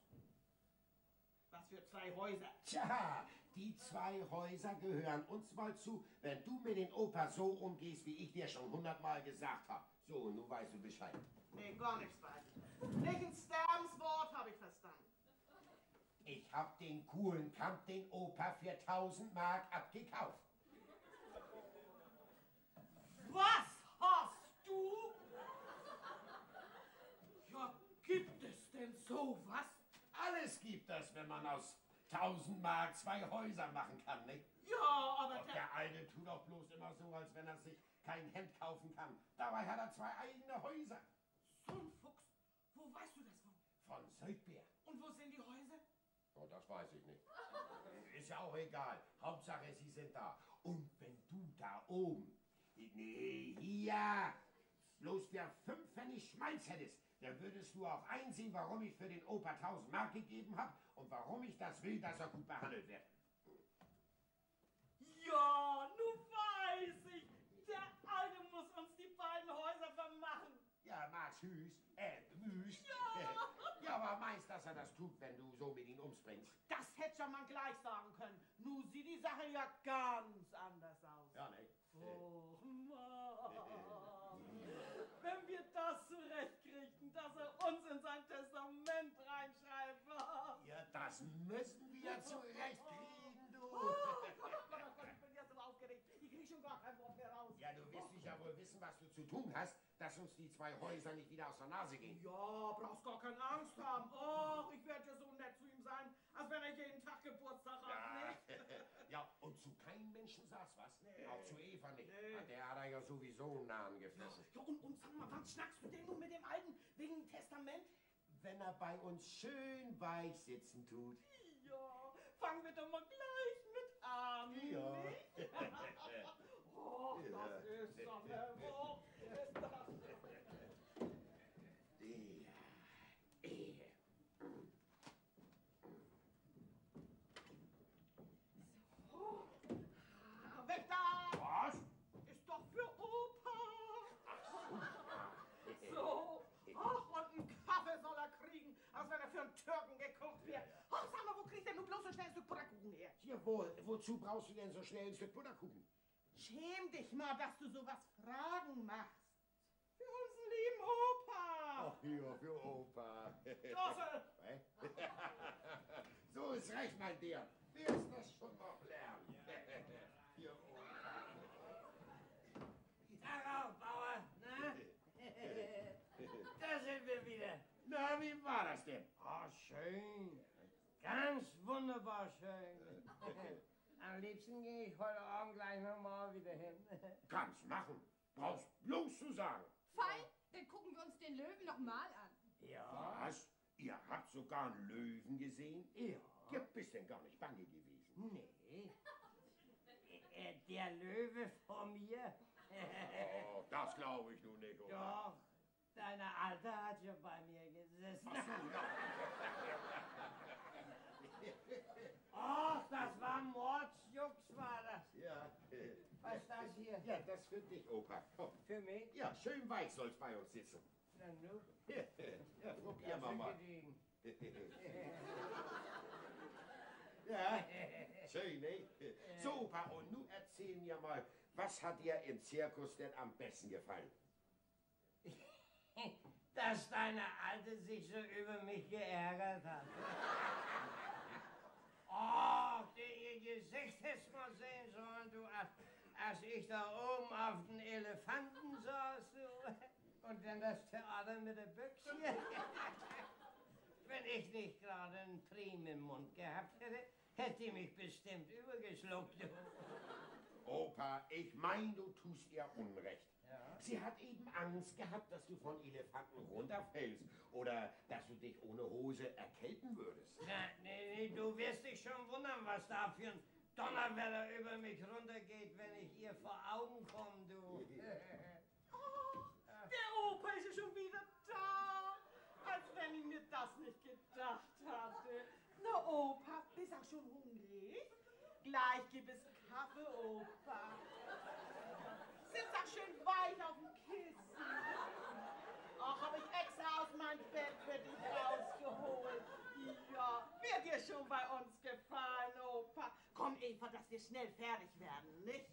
Was für 2 Häuser? Tja, die 2 Häuser gehören uns mal zu, wenn du mit den Oper so umgehst, wie ich dir schon 100-mal gesagt habe. So, nun weißt du Bescheid. Nee, gar nichts weiter. Nicht ein Sterbenswort habe ich verstanden. Ich hab den Kuhlenkamp, den Oper, für 1000 Mark abgekauft. Was hast du? Ja, gibt es denn sowas? Alles gibt es, wenn man aus 1000 Mark 2 Häuser machen kann, nicht? Ja, aber Und der Alte tut doch bloß immer so, als wenn er sich kein Hemd kaufen kann. Dabei hat er 2 eigene Häuser. So ein Fuchs. Wo weißt du das von? Von Seudbär. Und wo sind die Häuser? Oh, das weiß ich nicht. Ist ja auch egal. Hauptsache, sie sind da. Und wenn du da oben, nee, hier, bloß für 5 Pfennig Schmalz hättest, dann würdest du auch einsehen, warum ich für den Oper 1000 Mark gegeben habe und warum ich das will, dass er gut behandelt wird. Ja, nun weiß ich. Der Alte muss uns die beiden Häuser vermachen. Ja, Max Hüß, Wüst. Ja. Ja, aber meinst, dass er das tut, wenn du so mit ihm umspringst? Das hätte ja man gleich sagen können. Nun sieht die Sache ja ganz anders aus. Ja, ne? Oh, Mann. Wenn wir das zurechtkriegten, dass er uns in sein Testament reinschreibt. Ja, das müssen wir zurechtkriegen, du. Oh Gott, ich bin jetzt so aufgeregt. Ich krieg schon gar kein Wort mehr raus. Ja, du wirst dich ja wohl wissen, was du zu tun hast, dass uns die 2 Häuser nicht wieder aus der Nase gehen. Ja, brauchst gar keine Angst haben. Och, ich werde ja so nett zu ihm sein, als wenn er jeden Tag Geburtstag hat, nicht? Ja, und zu keinem Menschen sagst was. Nee. Auch zu Eva nicht. Nee. Der hat er ja sowieso einen Namen gefressen. Ja, und sag mal, wann schnackst du denn nun mit dem Alten wegen dem Testament? Wenn er bei uns schön weich sitzen tut. Ja, fangen wir doch mal gleich mit an, Ja. nicht? Oh, das ist doch eine Woche, ist das. Weg da! Was? Ist doch für Opa! So, ach, und einen Kaffee soll er kriegen, als wenn er für einen Türken gekocht wird. Ach, sag mal, wo kriegt er nun bloß so schnell ein Stück Butterkuchen her? Hier, wozu brauchst du denn so schnell ein Stück Butterkuchen? Schäm dich mal, dass du sowas Fragen machst. Für unseren lieben Opa! Ach ja, für Opa. Josse! So ist recht, mein Dear. Wirst das schon noch lernen. Hier, Opa. Tag auf, Bauer. Na? Da sind wir wieder. Na, wie war das denn? Oh, schön. Ganz wunderbar schön. Am liebsten gehe ich heute Abend gleich nochmal wieder hin. Kannst machen. Brauchst bloß zu sagen. Fein, dann gucken wir uns den Löwen noch mal an. Ja. Was? Ihr habt sogar einen Löwen gesehen? Ja. Ihr bist denn gar nicht bange gewesen. Nee. Der Löwe vor mir. Oh, das glaube ich nun nicht, oder? Doch, deine Alte hat ja bei mir gesessen. Ach so, ja. Ach, das war Mordsjux, war das. Ja. Was ist das hier? Ja, das für dich, Opa. Komm. Für mich? Ja, schön weich soll's bei uns sitzen. Na nu. Ja, probieren wir mal. Gediegen. Ja, schön, ne? So, Opa, und nun erzähl mir mal, was hat dir im Zirkus denn am besten gefallen? Dass deine Alte sich so über mich geärgert hat. Oh, ihr Gesicht hättest mal sehen sollen, du, als ich da oben auf den Elefanten saß, du, und dann das Theater mit der Büchse. Wenn ich nicht gerade einen Prim im Mund gehabt hätte, hätte die mich bestimmt übergeschluckt, du. Opa, ich mein, du tust ihr Unrecht. Ja. Sie hat eben Angst gehabt, dass du von Elefanten runterfällst oder dass du dich ohne Hose erkälten würdest. Na, nee, du wirst dich schon wundern, was da für ein Donnerwetter über mich runtergeht, wenn ich ihr vor Augen komme, du. Der Opa ist ja schon wieder da. Als wenn ich mir das nicht gedacht hatte. Na, Opa, bist auch schon hungrig? Gleich gibt es Kaffee, Opa. Sitz auch schön weich auf dem Kissen. Ach, hab ich extra aus meinem Bett für dich rausgeholt. Ja, wird dir schon bei uns gefallen, Opa. Komm, Eva, dass wir schnell fertig werden, nicht?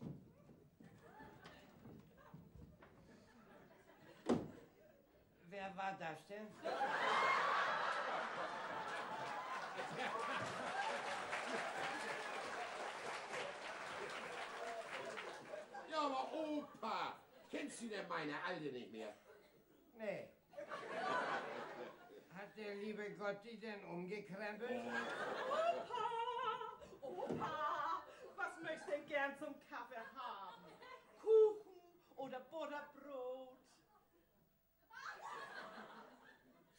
Wer war das denn? Ja, aber Opa, kennst du denn meine Alte nicht mehr? Nee. Hat der liebe Gott die denn umgekrempelt? Opa! Opa! Was möchtest du denn gern zum Kaffee haben? Kuchen oder Butterbrot?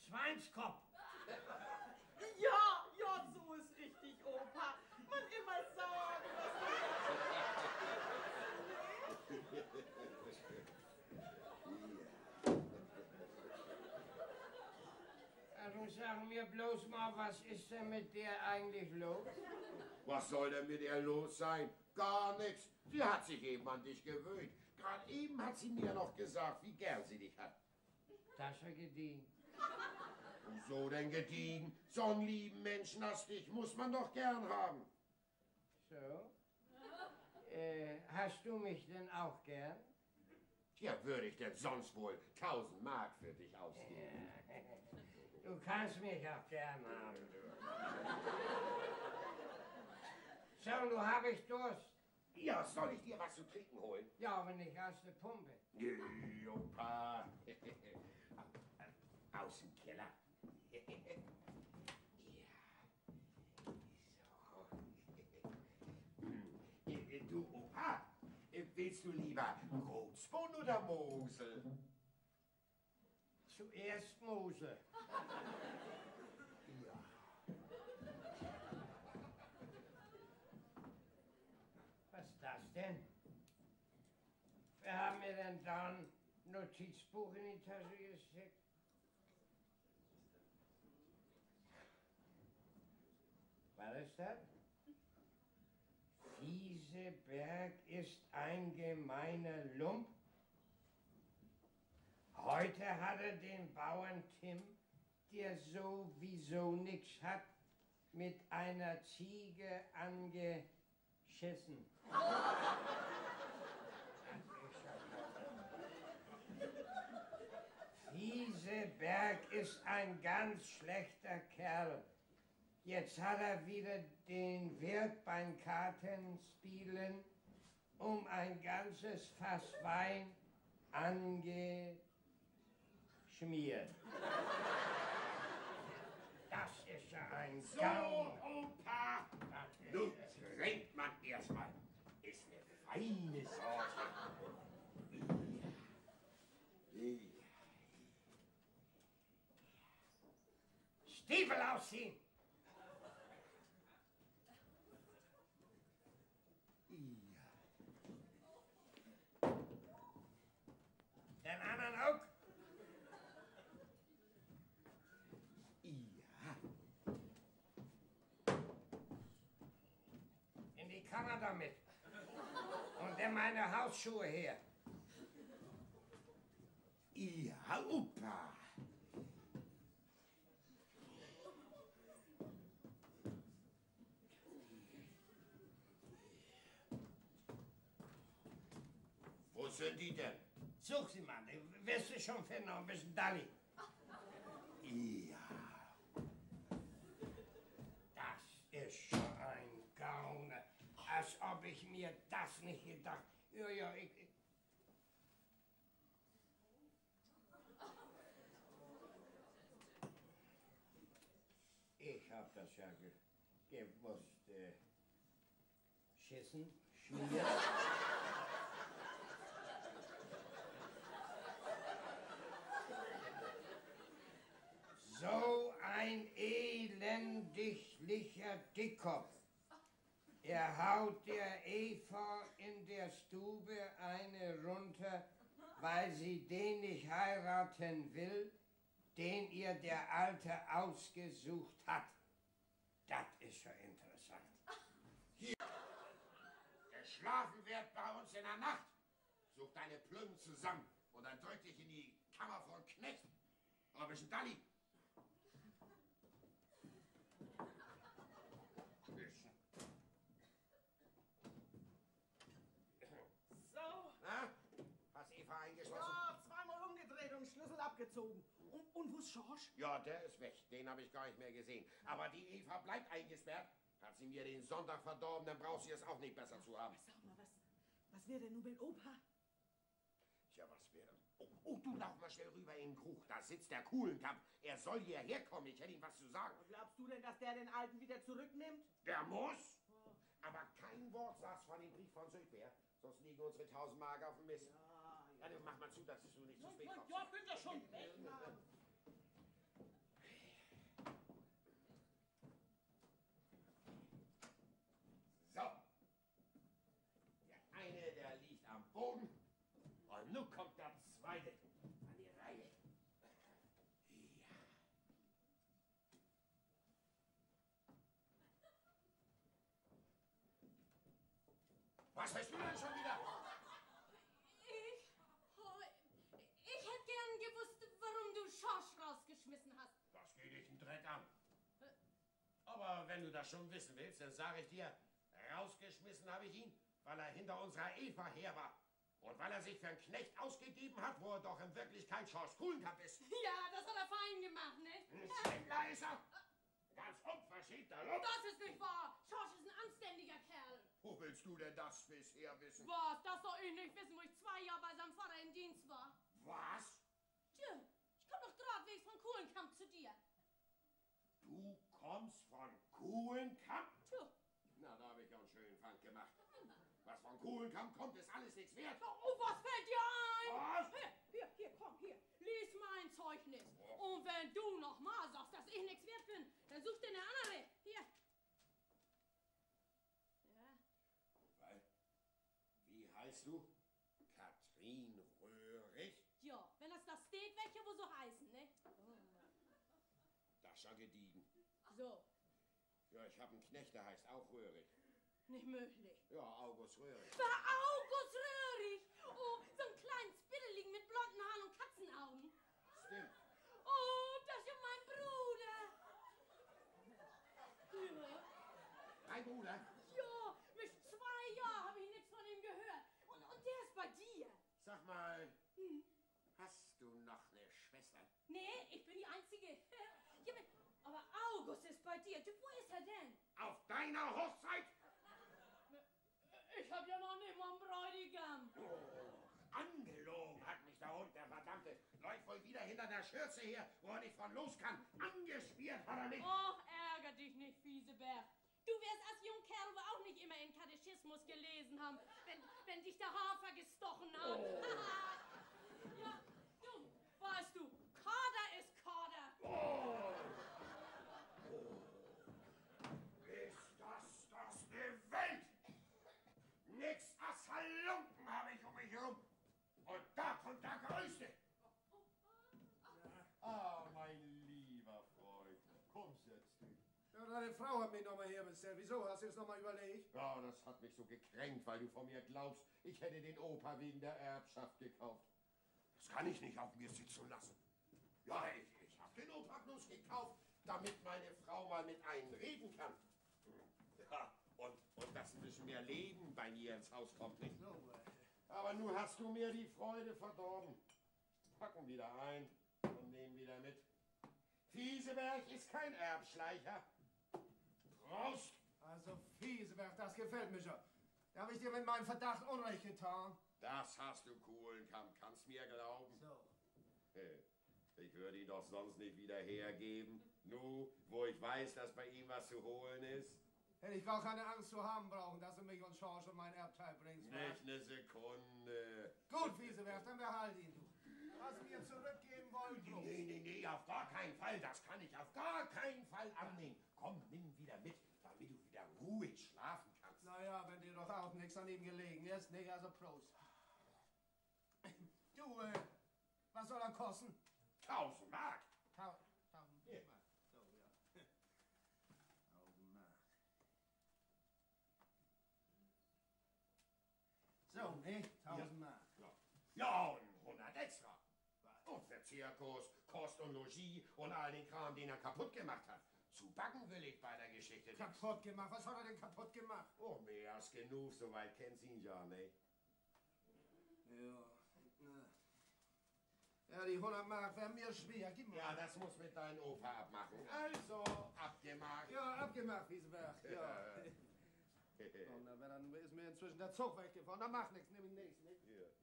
Schweinskopf. Ja, ja, so ist richtig, Opa. Man immer sagen, Also sag mir bloß mal, was ist denn mit der eigentlich los? Was soll denn mit ihr los sein? Gar nichts. Sie hat sich eben an dich gewöhnt. Gerade eben hat sie mir noch gesagt, wie gern sie dich hat. Das ist ja gediegen. Wieso denn gediegen? So einen lieben Menschen als dich muss man doch gern haben. So? Hast du mich denn auch gern? Ja, würde ich denn sonst wohl 1000 Mark für dich ausgeben? Du kannst mich auch gern haben, du. So, nun habe ich Durst. Ja, soll ich dir was zu trinken holen? Ja, aber nicht aus der Pumpe. Nö, Opa. Aus dem Keller. Ja. So. Du, Opa, willst du lieber Rotspon oder Mosel? Zuerst Mosel. Ja. Was ist das denn? Wer haben mir denn da ein Notizbuch in die Tasche gesteckt? Was ist das? Fieseberg ist ein gemeiner Lump. Heute hat er den Bauern Tim, der sowieso nichts hat, mit einer Ziege angeschissen. Fieseberg ist ein ganz schlechter Kerl. Jetzt hat er wieder den Wirt beim Kartenspielen um ein ganzes Fass Wein angeschmiert. Das ist ja ein So, Gaum. Opa. Nun trinkt man erstmal. Ist eine feine Sorte. Stiefel ausziehen! Den anderen auch? Ja. In die Kammer damit. Und dann meine Hausschuhe her. Ja, Opa. Such sie mal, du wirst du schon finden, noch ein bisschen Dalli. Ja. Das ist schon ein Gauner. Als ob ich mir das nicht gedacht. Ja, ich hab das ja gewusst. Schissen, schmieren. So ein elendiglicher Dickkopf. Er haut der Eva in der Stube eine runter, weil sie den nicht heiraten will, den ihr der Alte ausgesucht hat. Das ist ja interessant. Hier. Geschlafen wird bei uns in der Nacht. Such deine Plümmen zusammen und dann drück dich in die Kammer von Knecht. Ein bisschen Dalli. So. Na? Hast Eva eingeschlossen? Ja, zweimal umgedreht und Schlüssel abgezogen. Und wo ist Schorsch? Ja, der ist weg. Den habe ich gar nicht mehr gesehen. Aber die Eva bleibt eingesperrt. Hat sie mir den Sonntag verdorben, dann braucht sie es auch nicht besser zu haben. Sag mal, was wäre denn nun mit Opa? Tja, was wäre? Oh, du lauf mal schnell rüber in den Krug. Da sitzt der Kuhlenkampf. Er soll hierher kommen. Ich hätte ihm was zu sagen. Glaubst du denn, dass der den Alten wieder zurücknimmt? Der muss. Aber kein Wort sagst von dem Brief von Südwehr. Sonst liegen unsere 1000 Mark auf dem Mist. Ja, dann mach mal zu, dass du nicht zu spät kommst. Ja, bin ja schon weg. So. Der eine, der liegt am Boden. Und nun kommt der zweite an die Reihe. Ja. Was hast du denn schon wieder? Ich hätte gern gewusst, warum du Schorsch rausgeschmissen hast. Das geht dich einen Dreck an. Aber wenn du das schon wissen willst, dann sage ich dir, rausgeschmissen habe ich ihn, weil er hinter unserer Eva her war. Und weil er sich für einen Knecht ausgegeben hat, wo er doch in Wirklichkeit Schorsch Kuhlenkamp ist. Ja, das hat er fein gemacht, ne? Ein Schwindler ist er. Ganz unverschämter Lump. Das ist nicht wahr. Schorsch ist ein anständiger Kerl. Wo willst du denn das bisher wissen? Was? Das soll ich nicht wissen, wo ich 2 Jahre bei seinem Vater im Dienst war. Was? Tja, ich komm doch gradwegs von Kuhlenkamp zu dir. Du kommst von Kuhlenkamp? Tja. Na, da habe ich ja einen schönen Fang gemacht. Was von Kuhlenkamp kommt, ist alles nichts wert. Oh, was fällt dir ein? Was? Hier, komm, hier. Lies mein Zeugnis. Und wenn du noch mal sagst, dass ich nichts wert bin, dann such dir eine andere. Hier. Ja. Weil, wie heißt du? Katrin Röhrig? Ja, wenn das steht, welche wo so heißen, ne? Das ist ja gediegen. So, Ja, ich habe einen Knecht, der heißt auch Röhrig. nicht möglich. Ja, August Röhrig. War August Röhrig. Oh, so ein kleines Spitteligen mit blonden Haaren und Katzenaugen. Stimmt. Oh, das ist ja mein Bruder. Ja. Dein Bruder? Ja, mit 2 Jahren habe ich nichts von ihm gehört. Und der ist bei dir. Sag mal, hast du noch eine Schwester? Nee, ich bin die Einzige. Ja, aber August ist bei dir. Du, wo ist er denn? Auf deiner Hochzeit? Ich hab ja noch nicht mal einen Bräutigam. Oh, angelogen hat mich der Hund, der Verdammte. Läuft wohl wieder hinter der Schürze her, wo er nicht von los kann. Angespielt hat er mich. Och, ärger dich nicht, Fieseberg. Du wirst als Jungkerl wohl auch nicht immer in Katechismus gelesen haben, wenn dich der Hafer gestochen hat. Ja, du, weißt du, Kader ist Kader. Ist das eine Welt? Nix als Halunken habe ich um mich herum. Und da kommt der Größte. Ah, mein lieber Freund, komm, setz dich. Ja, deine Frau hat mich nochmal herbestellt. Wieso? Hast du es nochmal überlegt? Ja, das hat mich so gekränkt, weil du von mir glaubst, ich hätte den Opa wegen der Erbschaft gekauft. Das kann ich nicht auf mir sitzen lassen. Ja, ich habe den Opa bloß gekauft, damit meine Frau mal mit einem reden kann. Ja, und dass ein bisschen mehr Leben bei mir ins Haus kommt, nicht? So, Aber nun hast du mir die Freude verdorben. Packen wieder ein und nehmen wieder mit. Fieseberg ist kein Erbschleicher. Prost! Also Fieseberg, das gefällt mir schon. Da habe ich dir mit meinem Verdacht Unrecht getan. Das hast du, Kuhlenkamp, kannst mir glauben. So. Ich würde ihn doch sonst nicht wieder hergeben. Nu, wo ich weiß, dass bei ihm was zu holen ist. Hätte ich gar keine Angst zu haben brauchen, dass du mich und Schorsch und mein Erbteil bringst. Nicht eine Sekunde. Gut, Fieseberg, dann behalt ihn, du. Was mir zurückgeben wollen, bloß. Nee, auf gar keinen Fall. Das kann ich auf gar keinen Fall annehmen. Komm, nimm ihn wieder mit, damit du wieder ruhig schlafen kannst. Naja, wenn dir doch auch nichts an ihm gelegen ist, nicht? Also Prost. Du, was soll er kosten? 1000 Mark. 1000 Mark. So, ja. 1000 Mark. So, ne? 1000 Mark. Ja, und 100 extra. Und für Zirkus, Kost und Logis und all den Kram, den er kaputt gemacht hat. Zu backen will ich bei der Geschichte nicht. Kaputt gemacht? Was hat er denn kaputt gemacht? Oh, mehr als genug, soweit kennst ihn ja, ne? Ja, ja, die 100 Mark wären mir schwer. Gib mal. Ja, das muss mit deinem Opa abmachen. Also, abgemacht. Ja, abgemacht, Fieseberg. Ja. Und dann ist mir inzwischen der Zug weggefahren. Da macht nichts, nimm ihn nicht.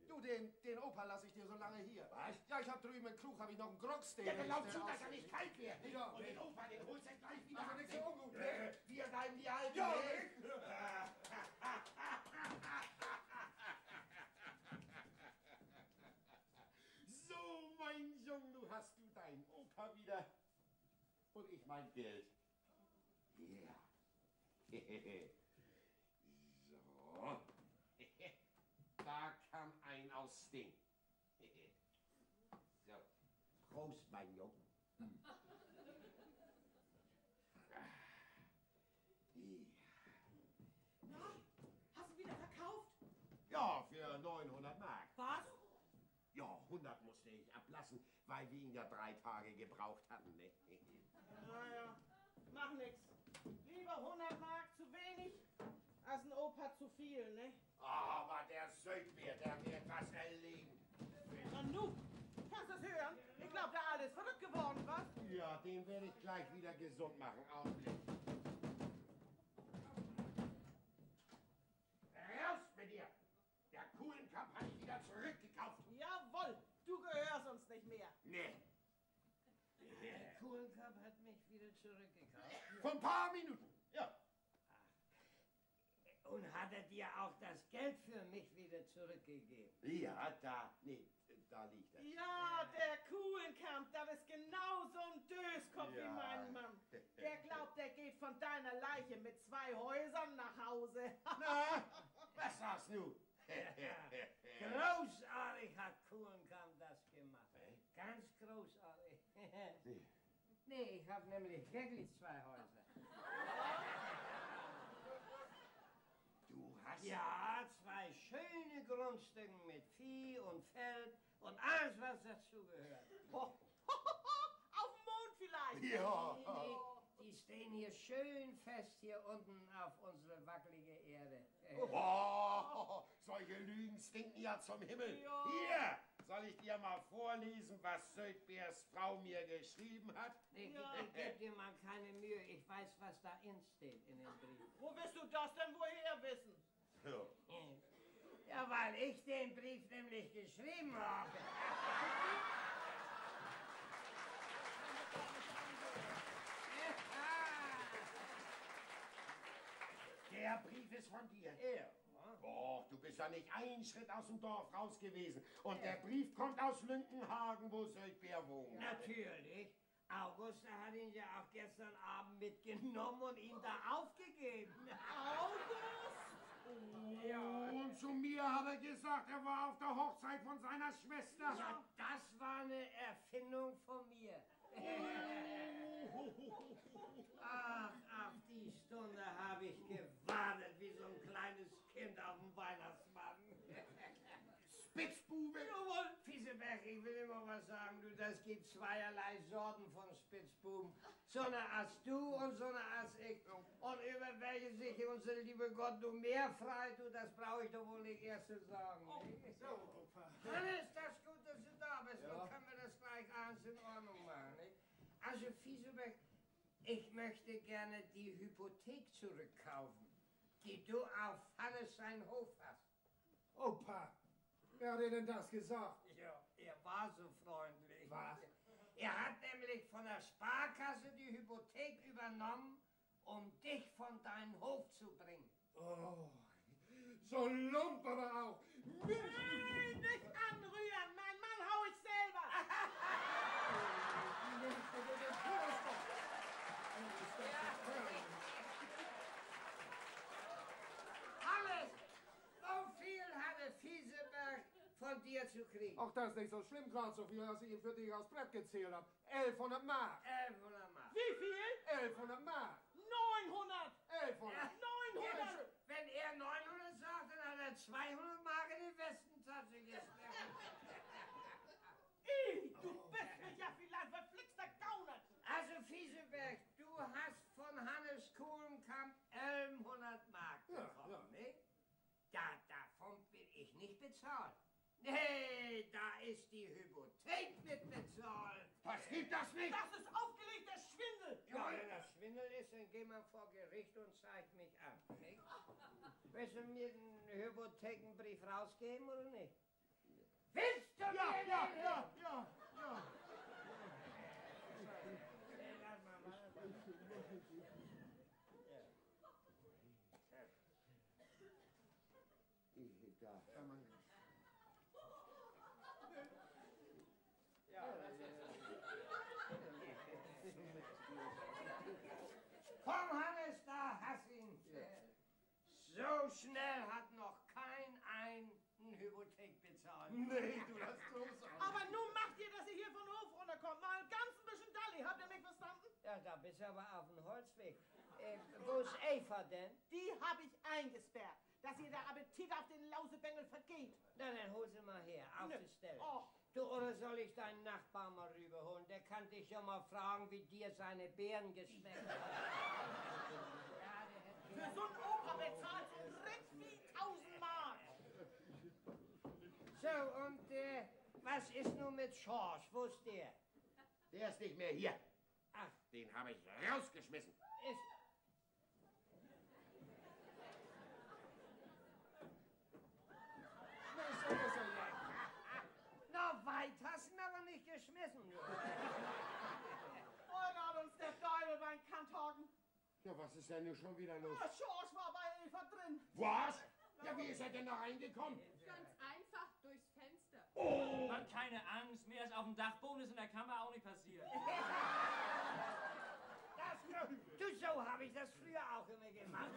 Du, den Opa lasse ich dir so lange hier. Was? Ja, ich hab drüben im Krug hab ich noch einen Groggs, den Ja, glaub der zu, dass er nicht kalt wird. Ja, und den Opa, den holst du gleich wieder. Also ab, nichts ne? so ungut, ne? Wir bleiben die Alten. Ja, ne? So, mein Junge, du hast du deinen Opa wieder. Und ich mein Geld. Ja. So. Da kam ein aus Sting. So. Prost, mein Junge. Na, hast du wieder verkauft? Ja, für 900 Mark. Was? Ja, 100 musste ich ablassen, weil wir ihn ja 3 Tage gebraucht hatten, ne? Naja, mach nix. Lieber 100 Mark zu wenig, als ein Opa zu viel, ne? Aber der Söldner, der wird was erleben. Und nu, kannst du es hören? Ich glaub, der Alte ist verrückt geworden, was? Ja, den werde ich gleich wieder gesund machen. Augenblick. Raus mit dir! Der Kuhlenkamp habe ich wieder zurückgekauft. Jawohl, du gehörst uns nicht mehr. Nee. Der Kuhlenkamp hat mich wieder zurückgekauft. Vor ein paar Minuten. Ja. Und hat er dir auch das Geld für mich wieder zurückgegeben? Ja, da liegt er. Ja, der Kuhlenkamp, das ist genau so ein Döskopf wie mein Mann. Der glaubt, der geht von deiner Leiche mit 2 Häusern nach Hause. Na, was sagst du? Großartig hat Kuhlenkamp das gemacht. Ganz großartig. Nee, ich habe nämlich wirklich 2 Häuser. Du hast... Ja, 2 schöne Grundstücke mit Vieh und Feld und alles, was dazugehört. Auf dem Mond vielleicht. Ja. Die stehen hier schön fest hier unten auf unsere wackelige Erde. Oh, solche Lügen stinken ja zum Himmel. Ja. Hier, soll ich dir mal vorlesen, was Söldbers Frau mir geschrieben hat? Ich gebe dir mal keine Mühe, ich weiß, was da steht in dem Brief. Wo willst du das denn woher wissen? Ja, weil ich den Brief nämlich geschrieben habe. Der Brief ist von dir. Ja. Doch, du bist ja nicht einen Schritt aus dem Dorf raus gewesen. Und der Brief kommt aus Lünkenhagen, wo Söldber wohnt. Natürlich. August, der hat ihn ja auch gestern Abend mitgenommen und ihn da aufgegeben. August? Ja. Und zu mir hat er gesagt, er war auf der Hochzeit von seiner Schwester. Ja, das war eine Erfindung von mir. Ach, auf die Stunde habe ich gewartet wie so ein kleines Kind auf dem Weihnachtsmann. Spitzbube! Jawohl, Fieseberg, ich will immer was sagen, du, das gibt zweierlei Sorten von Spitzbuben. So eine als du und so eine als ich. Und über welche sich unser lieber Gott nur mehr frei tut, das brauche ich doch wohl nicht erst zu sagen. So, Opa. Dann ist das gut, dass du da bist. Ja. Dann können wir das gleich abends in Ordnung machen. Nicht? Also, Fiesebeck, ich möchte gerne die Hypothek zurückkaufen, die du auf Hannes seinen Hof hast. Opa, wer hat dir denn das gesagt? Ja, er war so freundlich. Was? Er hat nämlich von der Sparkasse die Hypothek übernommen, um dich von deinem Hof zu bringen. Oh, so ein Lump aber auch. Hey, nicht anrühren! Mein Mann hau ich selber! Hannes, so viel hatte Fieseberg von dir zu kriegen. Auch das ist nicht so schlimm, gerade so viel, als ich ihm für dich aufs Brett gezählt habe. 1100 Mark. 1100 Mark. Wie viel? 1100 Mark. 900! 1100. 900! Wenn er 900 sagt, dann hat er 200 Mark in die Westentasche gesteckt. Du bist mich ja vielleicht verflixter Gauner! Also, Fieseberg, du hast von Hannes Kohlenkamp 1100 Mark bekommen, nicht? Ja, davon bin ich nicht bezahlt. Nee, da ist die Hypothek mit bezahlt. Das gibt das nicht. Das ist aufgelegter Schwindel! Ja, wenn das Schwindel ist, dann geh mal vor Gericht und zeig mich an, nicht? Willst du mir den Hypothekenbrief rausgeben oder nicht? Willst du mir Ja. Komm, Hannes, da hast ihn. So schnell hat noch kein eine Hypothek bezahlt. Nee, du hast großartig. Aber nun macht ihr, dass ihr hier von Hof runterkommt. Mal ein ganz bisschen Dalli. Habt ihr mich verstanden? Ja, da bist du aber auf dem Holzweg. Wo ist Eva denn? Die hab ich eingesperrt, dass ihr der Appetit auf den Lausebengel vergeht. Na, dann hol sie mal her, auf die Stelle. Oh. Du, oder soll ich deinen Nachbarn mal rüberholen? Der kann dich ja mal fragen, wie dir seine Beeren geschmeckt haben. Für so ein Opa bezahlt so Dreck wie 1000 Mark. So, und was ist nun mit Schorsch? Wo ist der? Der ist nicht mehr hier. Ach, Den habe ich rausgeschmissen. ist... Na, weit hast du ihn aber nicht geschmissen. Heute hat uns der Teufel beim Kanthagen. Ja, was ist denn nun schon wieder los? Der Schorsch war bei Eva drin. Was? Ja, wie ist er denn da reingekommen? Ganz einfach durchs Fenster. Mann, keine Angst, mehr als auf dem Dachboden ist in der Kammer auch nicht passiert. Du, so habe ich das früher auch immer gemacht.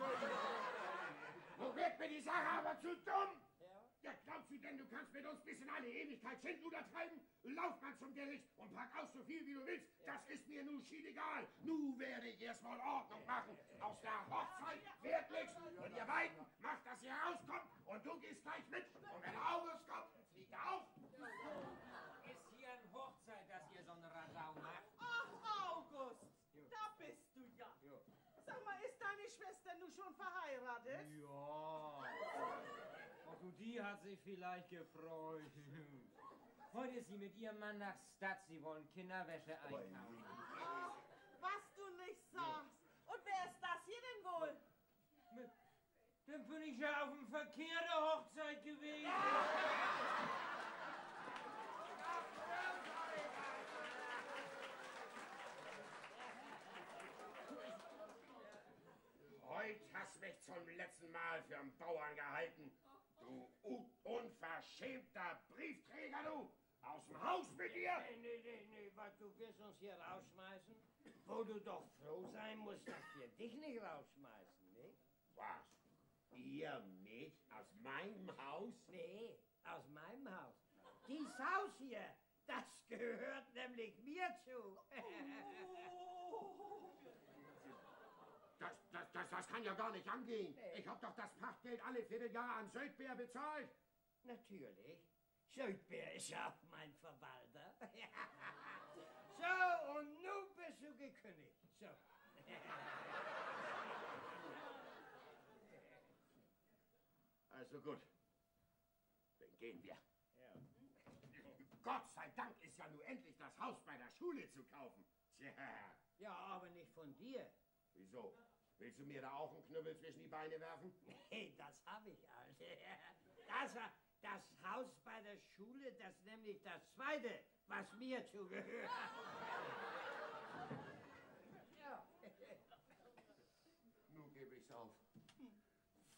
Nun wird mir die Sache aber zu dumm. Ja? Ja, glaubst du denn, du kannst mit uns bis in alle Ewigkeit Schindluder treiben? Lauf mal zum Gericht und pack aus so viel, wie du willst. Das ist mir nun schiedegal. Nu werde ich erstmal Ordnung machen. Aus der Hochzeit wird nichts. Und ihr beiden macht, dass ihr rauskommt. Und du gehst gleich mit. Und wenn August kommt, fliegt er auf. Ist hier eine Hochzeit, dass ihr so einen Radau macht? Ach, August, da bist du ja. Sag mal, ist deine Schwester nun schon verheiratet? Ja. Ach du, die hat sich vielleicht gefreut. Heute ist sie mit ihrem Mann nach Stadt. Sie wollen Kinderwäsche einkaufen. Ach, was du nicht sagst. Und wer ist das hier denn wohl? Dann bin ich ja auf dem Verkehr der Hochzeit gewesen. Heute hast mich zum letzten Mal für einen Bauern gehalten. Du unverschämter Briefträger, du! Aus dem Haus mit dir! Nee, was, du wirst uns hier rausschmeißen? Wo du doch froh sein musst, dass wir dich nicht rausschmeißen, nicht? Was? Ihr mich? Aus meinem Haus? Nee, aus meinem Haus. Dies Haus hier, das gehört nämlich mir zu. Das kann ja gar nicht angehen. Ich hab doch das Pachtgeld alle Vierteljahre an Söldbär bezahlt. Natürlich. Söldbär ist ja auch mein Verwalter. So, und nun bist du gekündigt. So. Also gut, dann gehen wir. Ja. Gott sei Dank ist ja nun endlich das Haus bei der Schule zu kaufen. Tja. Ja, aber nicht von dir. Wieso? Willst du mir da auch einen Knüppel zwischen die Beine werfen? Nee, das hab ich halt. Das Haus bei der Schule, das ist nämlich das zweite, was mir zugehört. Ja. Nun gebe ich's auf.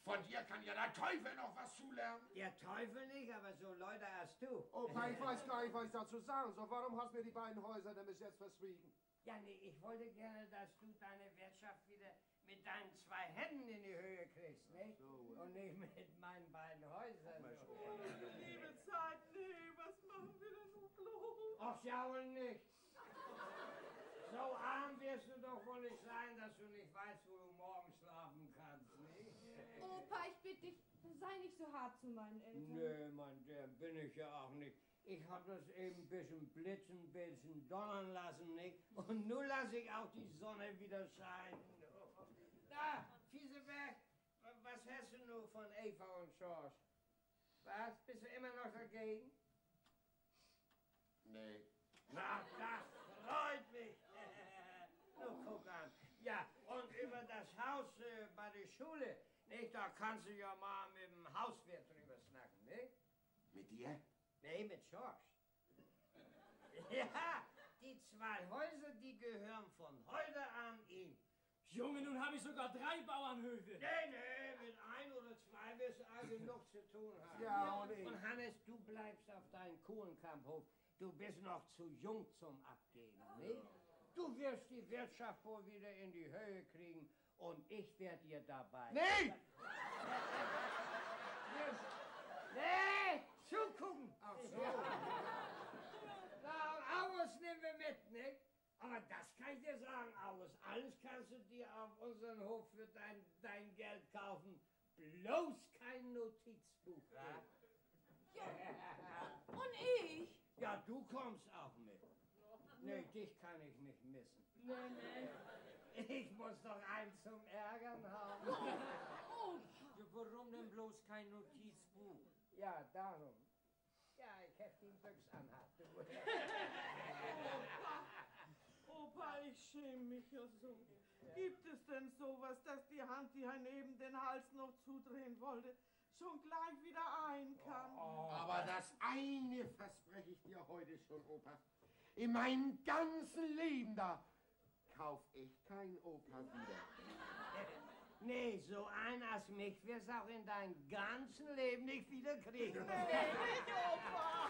Von dir kann ja der Teufel noch was zulernen. Der Teufel nicht, aber so Leute hast du. Opa, ich weiß gar nicht, was ich dazu sagen soll. Warum hast du mir die beiden Häuser denn bis jetzt verschwiegen? Ja, nee, ich wollte gerne, dass du deine Wirtschaft wieder mit deinen 2 Händen in die Höhe kriegst, nicht? So. Und nicht mit meinen beiden Häusern. Liebe Zeit, nee, was machen wir denn nun bloß? Ach, ja wohl nicht. So arm wirst du doch wohl nicht sein, dass du nicht weißt, wo du morgen schlafen kannst, nicht? Opa, ich bitte dich, sei nicht so hart zu meinen Eltern. Nö, Mann, der bin ich ja auch nicht. Ich hab das eben ein bisschen blitzen, ein bisschen donnern lassen, nicht? Und nun lasse ich auch die Sonne wieder scheinen. Da, Fieseberg, was hast du nur von Eva und George? Was, bist du immer noch dagegen? Nee. Na, das freut mich. Nun, guck an. Ja, und über das Haus bei der Schule, nicht? Da kannst du ja mal mit dem Hauswirt drüber snacken, nicht? Mit dir? Nee, mit George. Ja, die 2 Häuser, die gehören von heute an ihm. Junge, nun habe ich sogar 3 Bauernhöfe. Nee, mit 1 oder 2 wirst du all genug zu tun haben. Ja, und ich. Und Hannes, du bleibst auf deinem Kuhlenkampfhof. Du bist noch zu jung zum Abgeben, nicht? Du wirst die Wirtschaft wohl wieder in die Höhe kriegen und ich werde dir dabei. Nee! Nee, zugucken! Ach so. Na, und August nehmen wir mit, nicht? Aber das kann ich dir sagen, August. Alles kannst du dir auf unseren Hof für dein Geld kaufen. Bloß kein Notizbuch, ja? Ja, und ich? Ja, du kommst auch mit. Nee, dich kann ich nicht missen. Nee. Ich muss doch einen zum Ärgern haben. Opa. Ja, warum denn bloß kein Notizbuch? Ja, darum. Ja, ich hab den Büchs anhat. Opa, ich schäme mich ja so. Gibt es denn sowas, dass die Hand, die neben den Hals noch zudrehen wollte, schon gleich wieder ein kann? Aber das eine verspreche ich dir heute schon, Opa. In meinem ganzen Leben da kauf ich kein Opa wieder. Nee, so ein als mich wirst auch in deinem ganzen Leben nicht wieder kriegen. Nee, nicht, Opa!